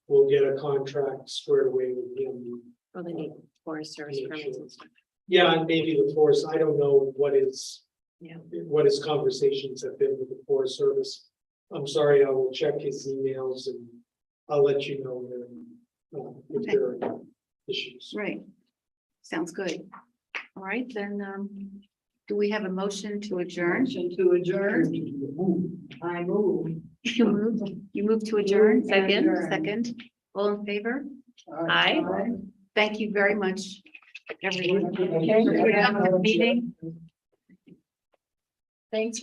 We'll get a contract squared away with him. Well, they need Forest Service permits and stuff. Yeah, and maybe the forest, I don't know what his. Yeah. What his conversations have been with the Forest Service. I'm sorry, I will check his emails and I'll let you know if Okay. there are issues. Right. Sounds good. All right, then, do we have a motion to adjourn? Motion to adjourn. I move. You move to adjourn, second, Adjourn. second. All in favor? Aye. Thank you very much, everyone. Okay. For the meeting. Thanks for